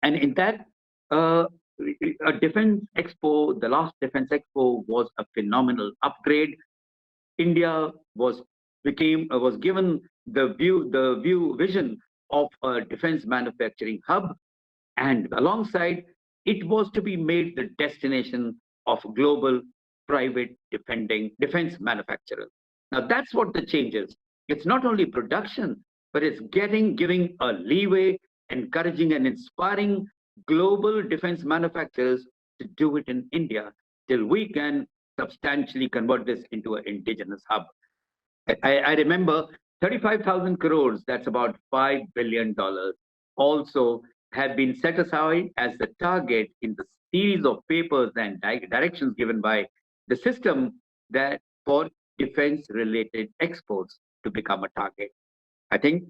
And in that, a defense expo, the last defense expo was a phenomenal upgrade. India was given the vision of a defense manufacturing hub, and alongside it was to be made the destination of global private defense manufacturers. Now that's what the change is. It's not only production, but it's giving a leeway, encouraging and inspiring global defense manufacturers to do it in India till we can substantially convert this into an indigenous hub. I remember 35,000 crores, that's about $5 billion, also have been set aside as the target in the series of papers and directions given by the system that for defense-related exports to become a target. I think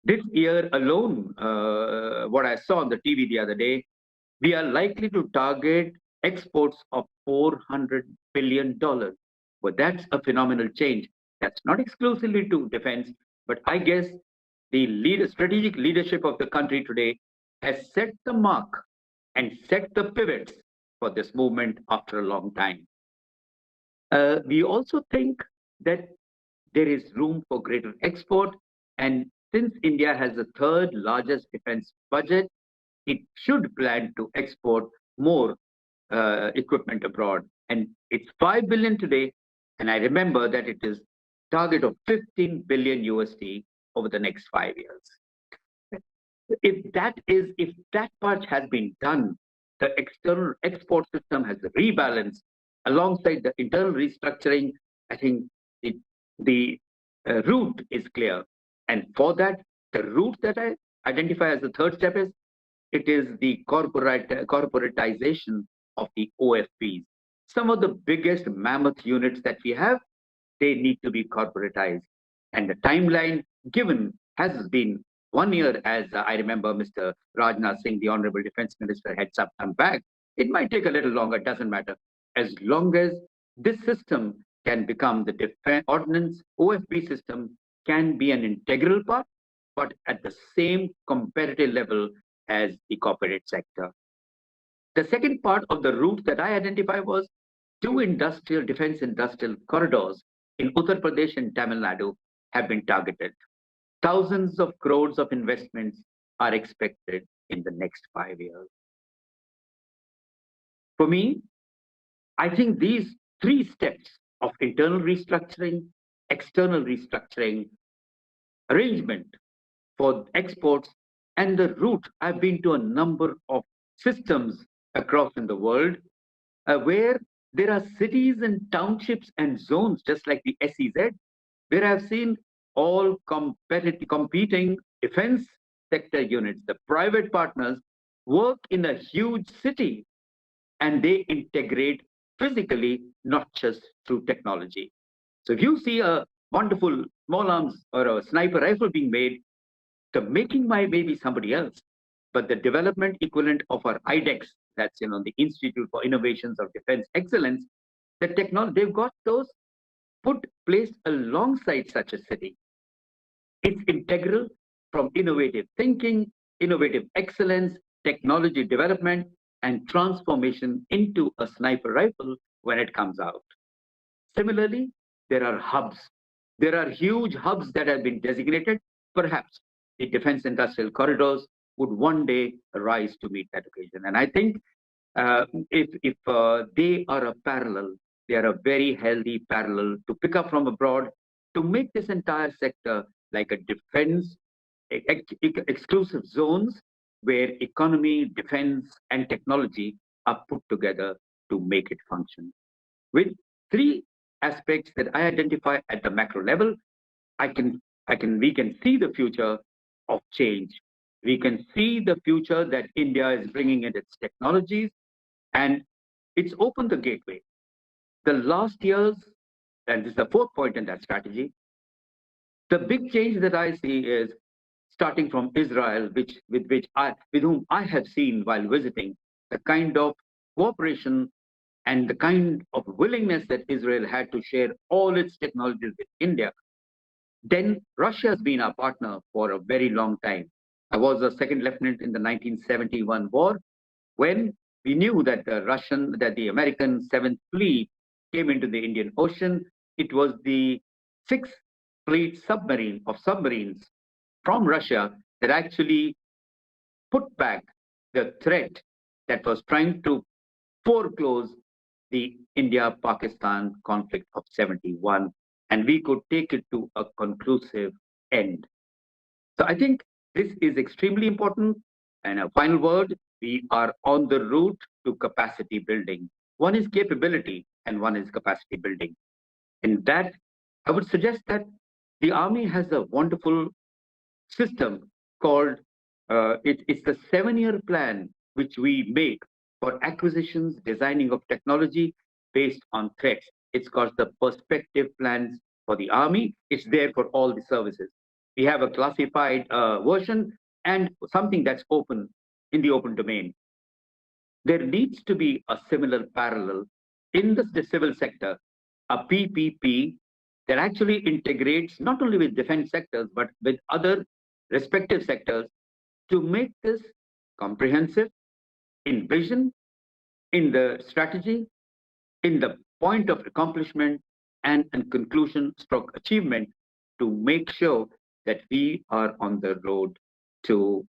this year alone, what I saw on the TV the other day, we are likely to target exports of $400 billion. But that's a phenomenal change. That's not exclusively to defense, but I guess the strategic leadership of the country today has set the mark and set the pivots for this movement after a long time. We also think that there is room for greater export, and since India has the third largest defense budget, it should plan to export more equipment abroad. And it's 5 billion today, and I remember that it is target of 15 billion USD over the next 5 years. If that part has been done, the external export system has rebalanced alongside the internal restructuring. I think the route is clear, and for that, the route that I identify as the third step is the corporatization of the OFPs. Some of the biggest mammoth units that we have, they need to be corporatized, and the timeline given has been 1 year, as I remember Mr. Rajnath Singh, the Honorable Defense Minister, had come back. It might take a little longer, doesn't matter. As long as this system can become the defense ordnance OFP system can be an integral part, but at the same competitive level as the corporate sector. The second part of the route that I identified was 2 defense industrial corridors in Uttar Pradesh and Tamil Nadu have been targeted. Thousands of crores of investments are expected in the next 5 years. For me, I think these 3 steps of internal restructuring, external restructuring, arrangement for exports, and the route. I've been to a number of systems across in the world where there are cities and townships and zones, just like the SEZ, where I've seen all competing defense sector units, the private partners, work in a huge city, and they integrate physically, not just through technology. So if you see a wonderful small arms or a sniper rifle being made, the making may be somebody else, but the development equivalent of our IDEX, that's the Institute for Innovations of Defense Excellence, the technology, they've got those placed alongside such a city. It's integral from innovative thinking, innovative excellence, technology development, and transformation into a sniper rifle when it comes out. Similarly, there are hubs. There are huge hubs that have been designated. Perhaps the defense industrial corridors would one day arise to meet that occasion. And I think if they are a parallel, they are a very healthy parallel to pick up from abroad to make this entire sector like a defense exclusive zones where economy, defense, and technology are put together to make it function. With 3 aspects that I identify at the macro level, we can see the future of change. We can see the future that India is bringing in its technologies, and it's opened the gateway. The last years, and this is the 4th point in that strategy, the big change that I see is starting from Israel, with whom I have seen while visiting, the kind of cooperation and the kind of willingness that Israel had to share all its technologies with India. Then Russia has been our partner for a very long time. I was a second lieutenant in the 1971 war when we knew that the American 7th Fleet came into the Indian Ocean. It was the 6th Fleet submarines from Russia that actually put back the threat that was trying to foreclose the India-Pakistan conflict of 71, and we could take it to a conclusive end. So I think this is extremely important. And a final word, we are on the route to capacity building. One is capability and one is capacity building. In that, I would suggest that the Army has a wonderful system called, it's the 7-year plan which we make for acquisitions, designing of technology based on threats. It's called the perspective plans for the Army. It's there for all the services. We have a classified version and something that's open in the open domain. There needs to be a similar parallel in the civil sector, a PPP that actually integrates not only with defense sectors, but with other respective sectors to make this comprehensive in vision, in the strategy, in the point of accomplishment, and in conclusion stroke achievement, to make sure that we are on the road to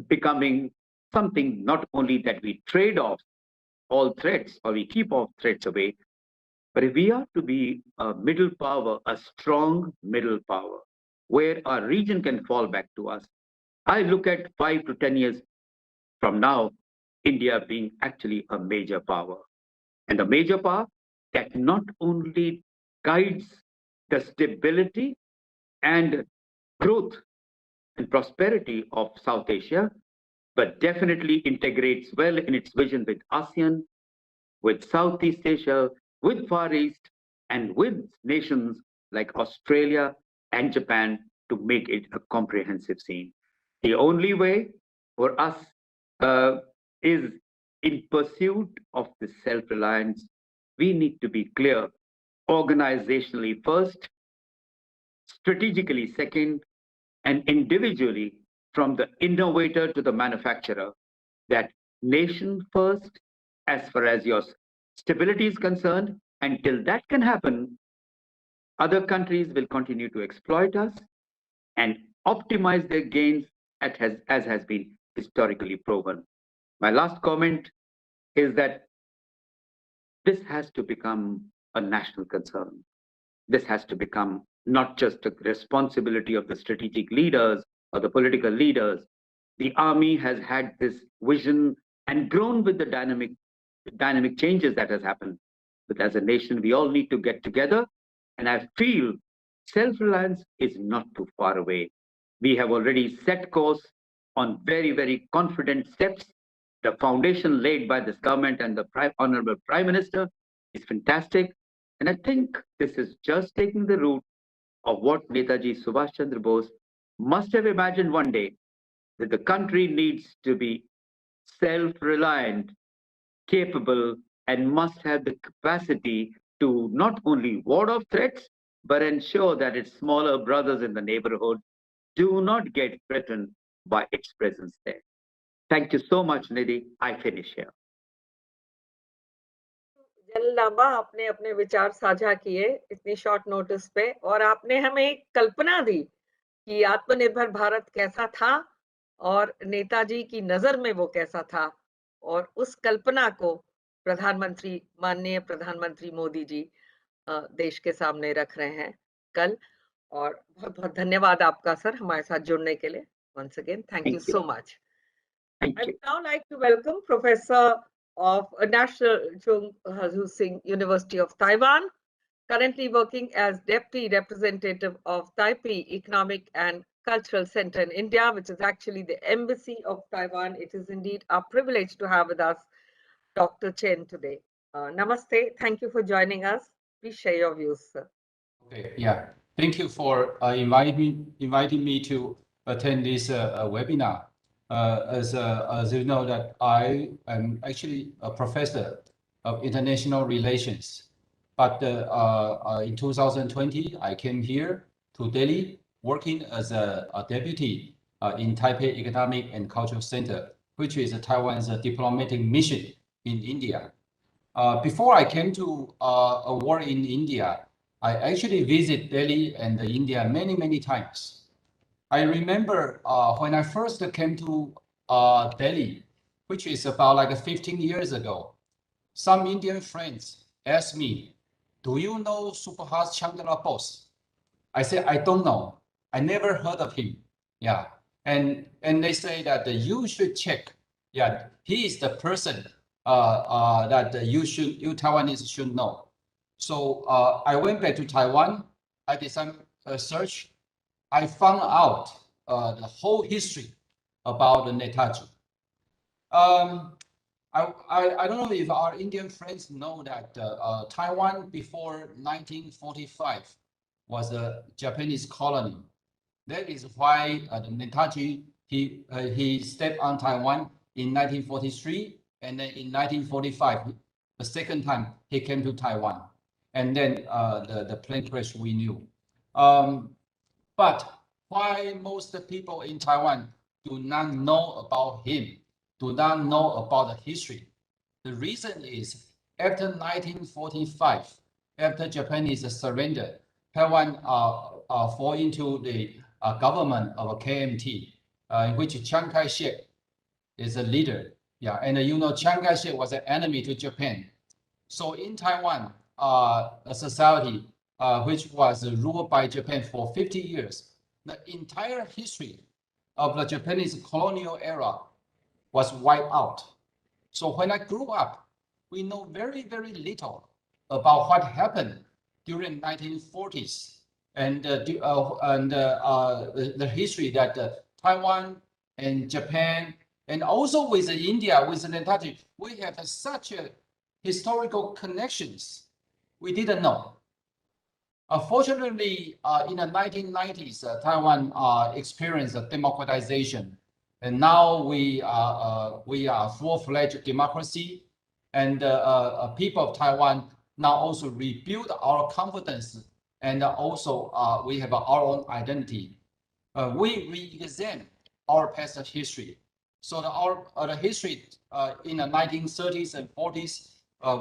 becoming something not only that we trade off all threats or we keep all threats away, but if we are to be a middle power, a strong middle power, where our region can fall back to us. I look at 5 to 10 years from now, India being actually a major power. And a major power that not only guides the stability and growth and prosperity of South Asia, but definitely integrates well in its vision with ASEAN, with Southeast Asia, with Far East, and with nations like Australia and Japan to make it a comprehensive scene. The only way for us is in pursuit of the self-reliance. We need to be clear, organizationally first, strategically second, and individually from the innovator to the manufacturer, that nation first as far as your stability is concerned. Until that can happen, other countries will continue to exploit us and optimize their gains as has been historically proven. My last comment is that this has to become a national concern. This has to become not just a responsibility of the strategic leaders or the political leaders. The Army has had this vision and grown with the dynamic changes that has happened. But as a nation, we all need to get together. And I feel self-reliance is not too far away. We have already set course on very, very confident steps. The foundation laid by this government and the Honorable Prime Minister is fantastic. And I think this is just taking the route of what Netaji Subhash Chandra Bose must have imagined one day, that the country needs to be self-reliant, capable, and must have the capacity to not only ward off threats, but ensure that its smaller brothers in the neighborhood do not get threatened by its presence there. Thank you so much, Nidhi. I finish here. General Lamba, आपने अपने विचार साझा किए इतनी short notice पे, और आपने हमें एक कल्पना दी कि आत्मनिर्भर भारत कैसा था और नेताजी की नजर में वो कैसा था, और उस कल्पना को प्रधानमंत्री, माननीय प्रधानमंत्री मोदी जी देश के सामने रख रहे हैं कल। और बहुत बहुत धन्यवाद आपका सर हमारे साथ जुड़ने के लिए। Once again, thank you so much. I would now like to welcome Professor of National Chung Hazu Singh University of Taiwan, currently working as Deputy Representative of Taipei Economic and Cultural Center in India, which is actually the Embassy of Taiwan. It is indeed our privilege to have with us Dr. Chen today. Namaste. Thank you for joining us. Please share your views, sir. Okay, yeah. Thank you for inviting me to attend this webinar. As you know, that I am actually a professor of international relations. But in 2020, I came here to Delhi, working as a deputy in Taipei Economic and Cultural Center, which is Taiwan's diplomatic mission in India. Before I came to a war in India, I actually visited Delhi and India many, many times. I remember when I first came to Delhi, which is about like 15 years ago, some Indian friends asked me, "Do you know Subhas Chandra Bose?" I said, "I don't know. I never heard of him." Yeah, and they say that you should check. Yeah, he is the person that you Taiwanese should know. So I went back to Taiwan. I did some search. I found out the whole history about the Netaji. I don't know if our Indian friends know that Taiwan before 1945 was a Japanese colony. That is why the Netaji he stepped on Taiwan in 1943, and then in 1945, the second time he came to Taiwan, and then the plane crash we knew. But why most people in Taiwan do not know about him, do not know about the history? The reason is after 1945, after Japanese surrender, Taiwan fall into the government of KMT, in which Chiang Kai-shek is a leader. Yeah, and you know Chiang Kai-shek was an enemy to Japan. So in Taiwan, a society which was ruled by Japan for 50 years, the entire history of the Japanese colonial era was wiped out. So when I grew up, we know very, very little about what happened during 1940s and the history that Taiwan and Japan and also with India, with Netaji, we have such a historical connections we didn't know. Fortunately, in the 1990s, Taiwan experienced a democratization, and now we are full-fledged democracy, and people of Taiwan now also rebuild our confidence, and also we have our own identity. We re-examine our past history. So the history in the 1930s and 40s,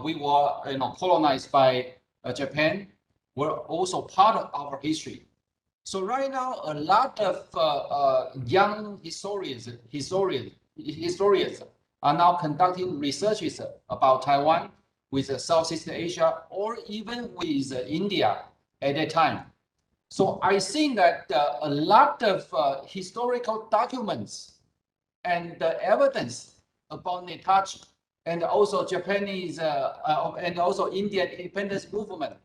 we were colonized by Japan. Were also part of our history. So right now, a lot of young historians are now conducting researches about Taiwan with Southeast Asia or even with India at that time. So I think that a lot of historical documents and the evidence about Netaji and also Japanese and also Indian independence movement,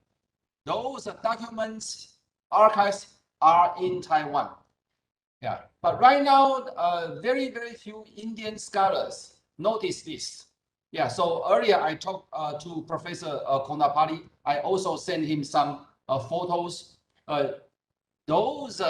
those documents, archives are in Taiwan. Yeah, but right now, very, very few Indian scholars notice this. Yeah, so earlier I talked to Professor Konapali. I also sent him some photos. Those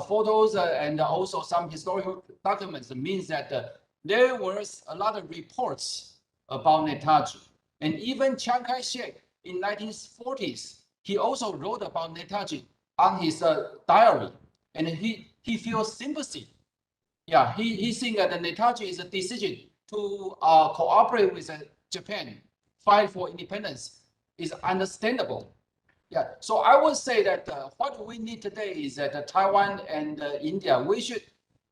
photos and also some historical documents means that there was a lot of reports about Netaji. And even Chiang Kai-shek in 1940s, he also wrote about Netaji on his diary, and he feels sympathy. Yeah, he thinks that the Netaji is a decision to cooperate with Japan, fight for independence is understandable. Yeah, so I would say that what we need today is that Taiwan and India, we should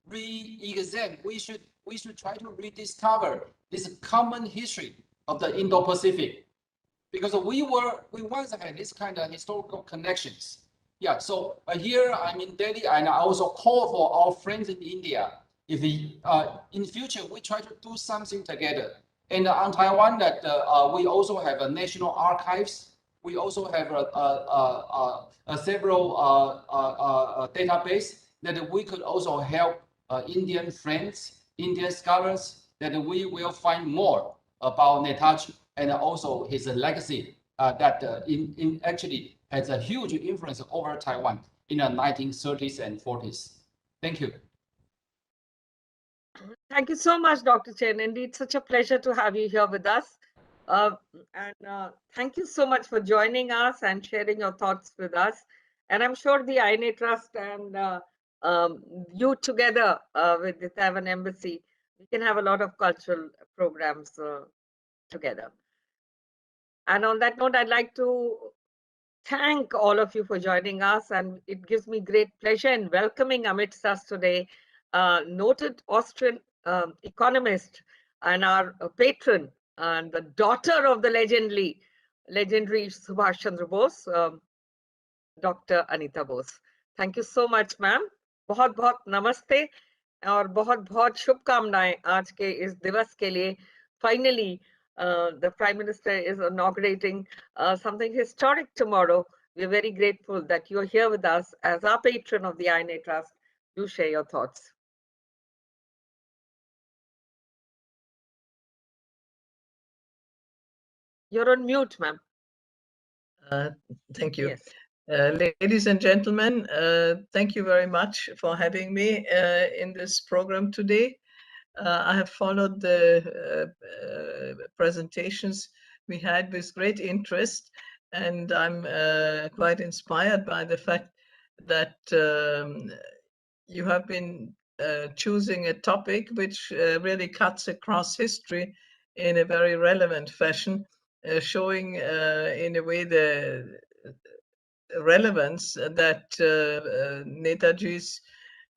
re-examine, we should try to rediscover this common history of the Indo-Pacific, because we once had this kind of historical connections. Yeah, so here I'm in Delhi, and I also call for our friends in India. If we, in the future, we try to do something together. And on Taiwan, that we also have a national archives. We also have several database that we could also help Indian friends, Indian scholars, that we will find more about Netaji and also his legacy that actually has a huge influence over Taiwan in the 1930s and 40s. Thank you. Thank you so much, Dr. Chen. Indeed, such a pleasure to have you here with us. Thank you so much for joining us and sharing your thoughts with us. And I'm sure the INA Trust and you together with the Taiwan Embassy We can have a lot of cultural programs together. And on that note, I'd like to thank all of you for joining us, and it gives me great pleasure in welcoming amidst us today, noted Austrian economist and our patron and the daughter of the legendary Subhash Chandra Bose, Dr. Anita Bose. Thank you so much, ma'am. बहुत बहुत नमस्ते और बहुत बहुत शुभकामनाएं आज के इस दिवस के लिए. Finally, the Prime Minister is inaugurating something historic tomorrow. We're very grateful that you're here with us as our patron of the INA Trust. Do share your thoughts. You're on mute, ma'am. Thank you. Yes. Ladies and gentlemen, thank you very much for having me in this program today. I have followed the presentations we had with great interest, and I'm quite inspired by the fact that you have been choosing a topic which really cuts across history in a very relevant fashion, showing in a way the relevance that Netaji's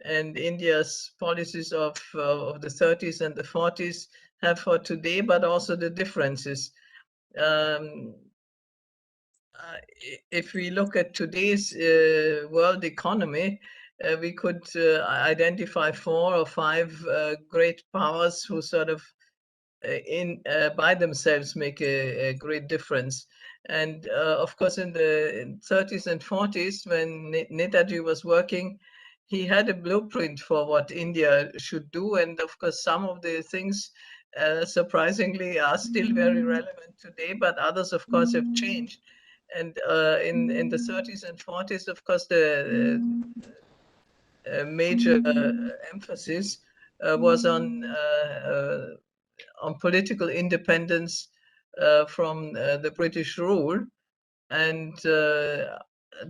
and India's policies of the 30s and the 40s have for today, but also the differences. If we look at today's world economy, we could identify 4 or 5 great powers who sort of by themselves make a great difference. And of course, in the 30s and 40s, when Netaji was working, he had a blueprint for what India should do. And of course, some of the things surprisingly are still very relevant today, but others, of course, have changed. And in the 30s and 40s, of course, the major emphasis was on political independence from the British rule, and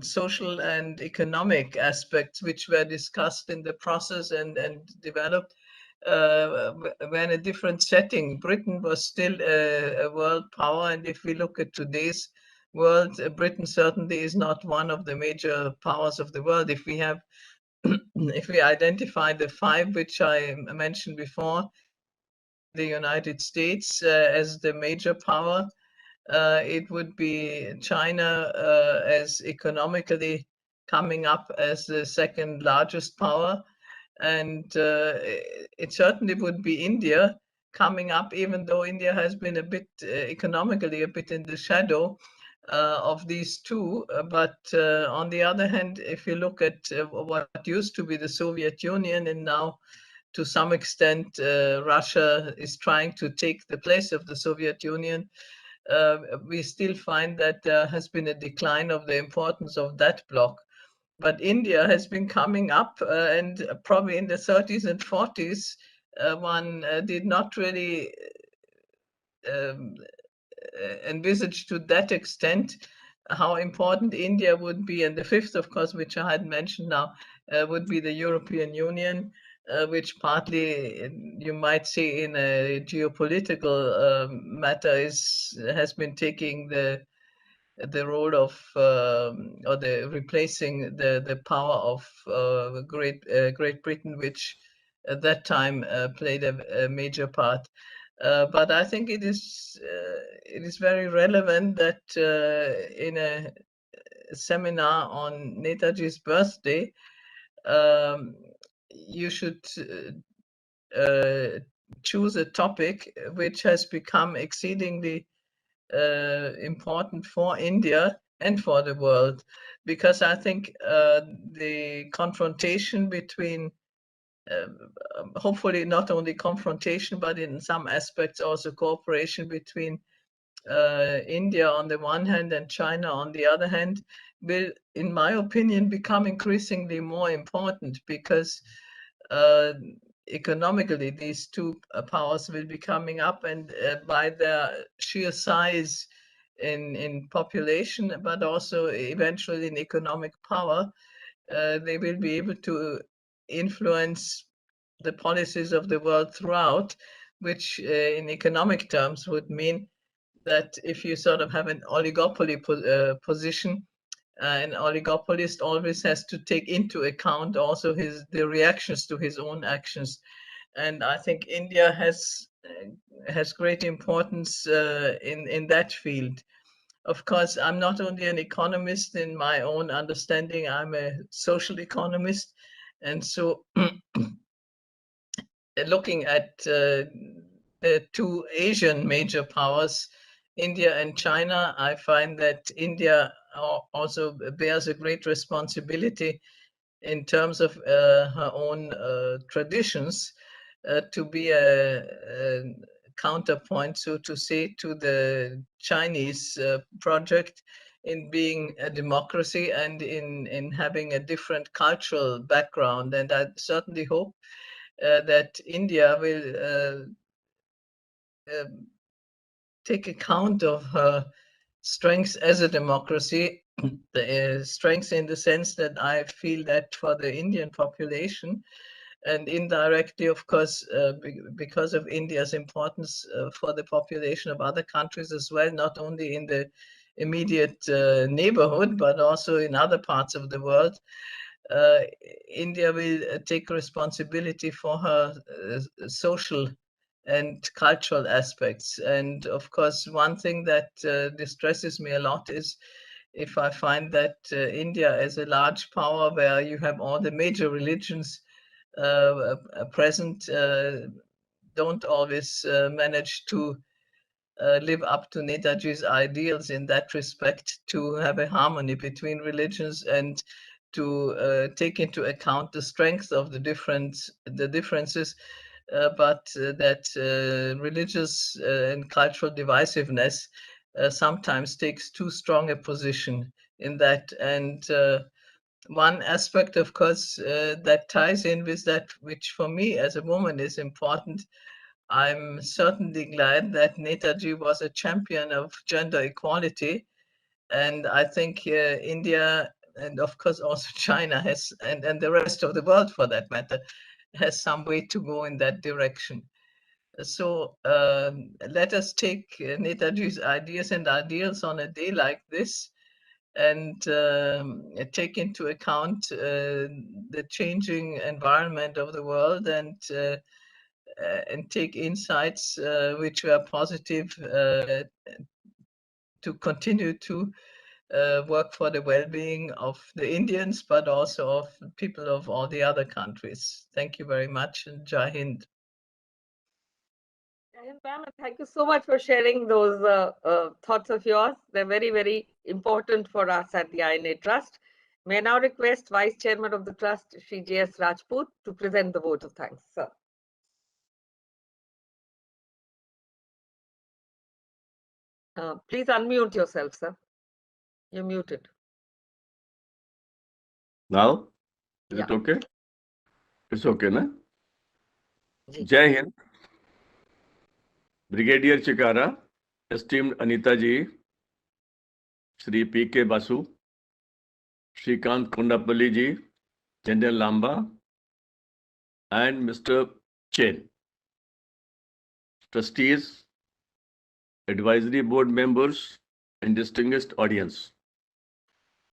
social and economic aspects which were discussed in the process and developed when a different setting. Britain was still a world power, and if we look at today's world, Britain certainly is not one of the major powers of the world. If we have if we identify the 5 which I mentioned before, the United States as the major power, it would be China as economically coming up as the second largest power, and it certainly would be India coming up, even though India has been a bit economically a bit in the shadow of these two. But on the other hand, if you look at what used to be the Soviet Union, and now to some extent Russia is trying to take the place of the Soviet Union, we still find that there has been a decline of the importance of that bloc. But India has been coming up, and probably in the 30s and 40s, one did not really envisage to that extent how important India would be. And the 5th, of course, which I had mentioned now, would be the European Union, which partly you might say in a geopolitical matter has been taking the role of or the replacing the power of Great Britain, which at that time played a major part. But I think it is very relevant that in a seminar on Netaji's birthday, you should choose a topic which has become exceedingly important for India and for the world, because I think the confrontation between hopefully not only confrontation, but in some aspects also cooperation between India on the one hand and China on the other hand will, in my opinion, become increasingly more important, because economically these two powers will be coming up, and by their sheer size in population, but also eventually in economic power, they will be able to influence the policies of the world throughout, which in economic terms would mean that if you sort of have an oligopoly position, an oligopolist always has to take into account also the reactions to his own actions. And I think India has great importance in that field. Of course, I'm not only an economist in my own understanding, I'm a social economist. And so looking at the two Asian major powers, India and China, I find that India also bears a great responsibility in terms of her own traditions to be a counterpoint, so to say, to the Chinese project in being a democracy and in having a different cultural background. And I certainly hope that India will take account of her strengths as a democracy, the strengths in the sense that I feel that for the Indian population, and indirectly, of course, because of India's importance for the population of other countries as well, not only in the immediate neighborhood, but also in other parts of the world. India will take responsibility for her social and cultural aspects. And of course, one thing that distresses me a lot is if I find that India as a large power where you have all the major religions present don't always manage to live up to Netaji's ideals in that respect, to have a harmony between religions and to take into account the strength of the differences, but that religious and cultural divisiveness sometimes takes too strong a position in that. And one aspect, of course, that ties in with that, which for me as a woman is important. I'm certainly glad that Netaji was a champion of gender equality. And I think India, and of course also China has, and the rest of the world for that matter, has some way to go in that direction. So let us take Netaji's ideas and ideals on a day like this and take into account the changing environment of the world and take insights which were positive to continue to work for the well-being of the Indians, but also of people of all the other countries. Thank you very much, and Jai Hind. Ma'am, thank you so much for sharing those thoughts of yours. They're very, very important for us at the INA Trust. May I now request Vice Chairman of the Trust, Shri J.S. Rajput, to present the vote of thanks, sir. Please unmute yourself, sir. You're muted. Now, is it okay? It's okay, na? Jai Hind. Brigadier Chikara, esteemed Anita ji, Shri P.K. Basu, Shrikant Kondapalli ji, General Lamba, and Mr. Chen, trustees, advisory board members, and distinguished audience.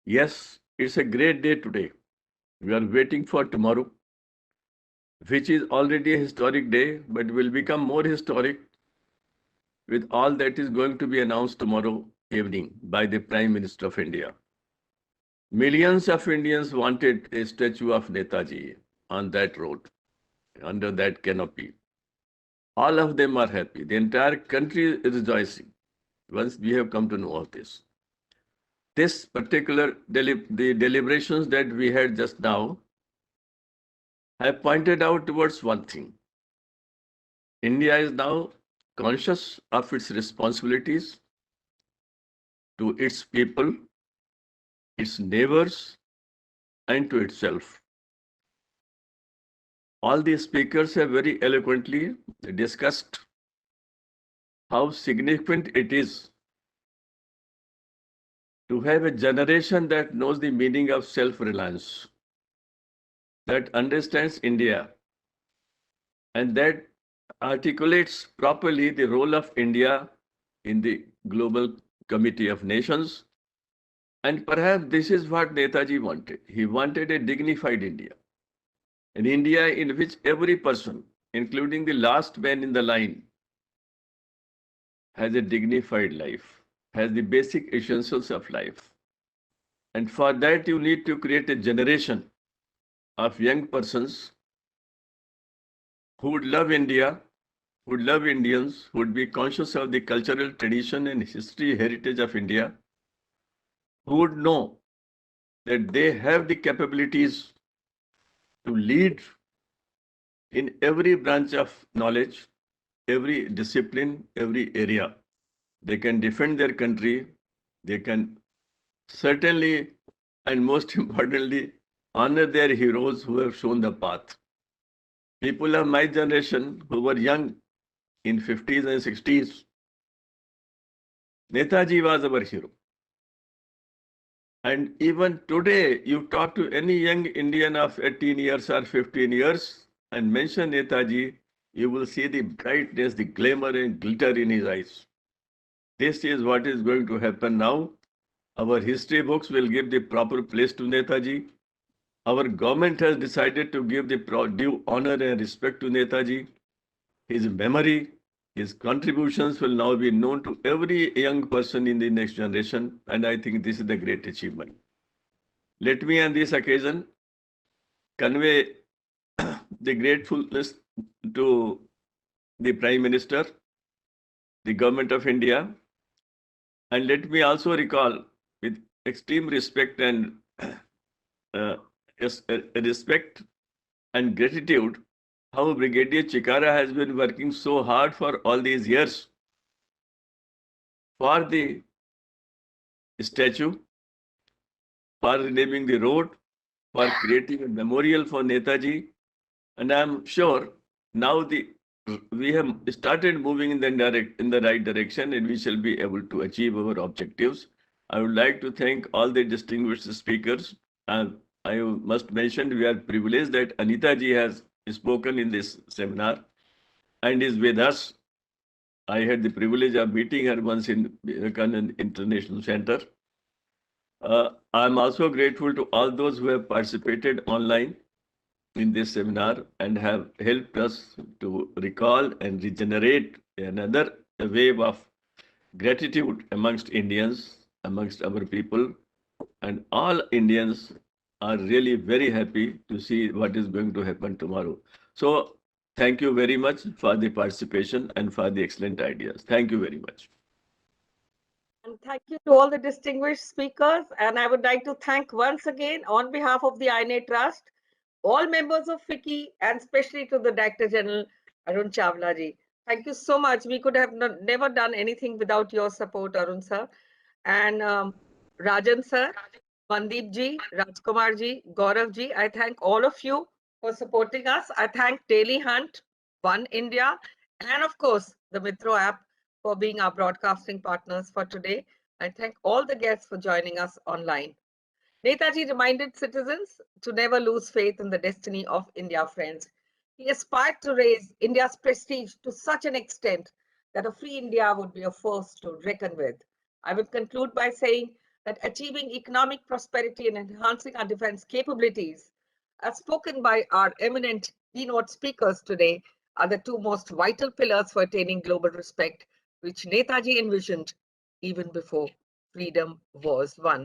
Yes, it's a great day today. We are waiting for tomorrow, which is already a historic day, but will become more historic with all that is going to be announced tomorrow evening by the Prime Minister of India. Millions of Indians wanted a statue of Netaji on that road, under that canopy. All of them are happy. The entire country is rejoicing once we have come to know of this. This particular, the deliberations that we had just now have pointed out towards one thing. India is now conscious of its responsibilities to its people, its neighbors, and to itself. All the speakers have very eloquently discussed how significant it is to have a generation that knows the meaning of self-reliance, that understands India and that articulates properly the role of India in the global committee of nations. And perhaps this is what Netaji wanted. He wanted a dignified India, an India in which every person, including the last man in the line, has a dignified life, has the basic essentials of life. And for that, you need to create a generation of young persons who would love India, who would love Indians, who would be conscious of the cultural tradition and history heritage of India, who would know that they have the capabilities to lead in every branch of knowledge, every discipline, every area. They can defend their country. They can certainly, and most importantly, honor their heroes who have shown the path. People of my generation who were young in 50s and 60s, Netaji was our hero. And even today, you talk to any young Indian of 18 years or 15 years and mention Netaji, you will see the brightness, the glamour and glitter in his eyes. This is what is going to happen now. Our history books will give the proper place to Netaji. Our government has decided to give the due honor and respect to Netaji. His memory, his contributions will now be known to every young person in the next generation, and I think this is the great achievement. Let me on this occasion convey the gratefulness to the Prime Minister, the Government of India, and let me also recall with extreme respect and respect and gratitude how Brigadier Chikara has been working so hard for all these years for the statue, for renaming the road, for creating a memorial for Netaji. And I'm sure now we have started moving in the right direction, and we shall be able to achieve our objectives. I would like to thank all the distinguished speakers. And I must mention we are privileged that Anita ji has spoken in this seminar and is with us. I had the privilege of meeting her once in Vivekananda International Center. I'm also grateful to all those who have participated online in this seminar and have helped us to recall and regenerate another wave of gratitude amongst Indians, amongst our people, and all Indians are really very happy to see what is going to happen tomorrow. So thank you very much for the participation and for the excellent ideas. Thank you very much. And thank you to all the distinguished speakers. And I would like to thank once again on behalf of the INA Trust, all members of FICCI, and especially to the Director General Arun Chawla ji. Thank you so much. We could have never done anything without your support, Arun sir. And Rajan sir, Mandeep ji, Rajkumar ji, Gaurav ji, I thank all of you for supporting us. I thank Daily Hunt, One India, and of course, the Mitro app for being our broadcasting partners for today. I thank all the guests for joining us online. Netaji reminded citizens to never lose faith in the destiny of India, friends. He aspired to raise India's prestige to such an extent that a free India would be a force to reckon with. I will conclude by saying that achieving economic prosperity and enhancing our defense capabilities, as spoken by our eminent keynote speakers today, are the two most vital pillars for attaining global respect, which Netaji envisioned even before freedom was won.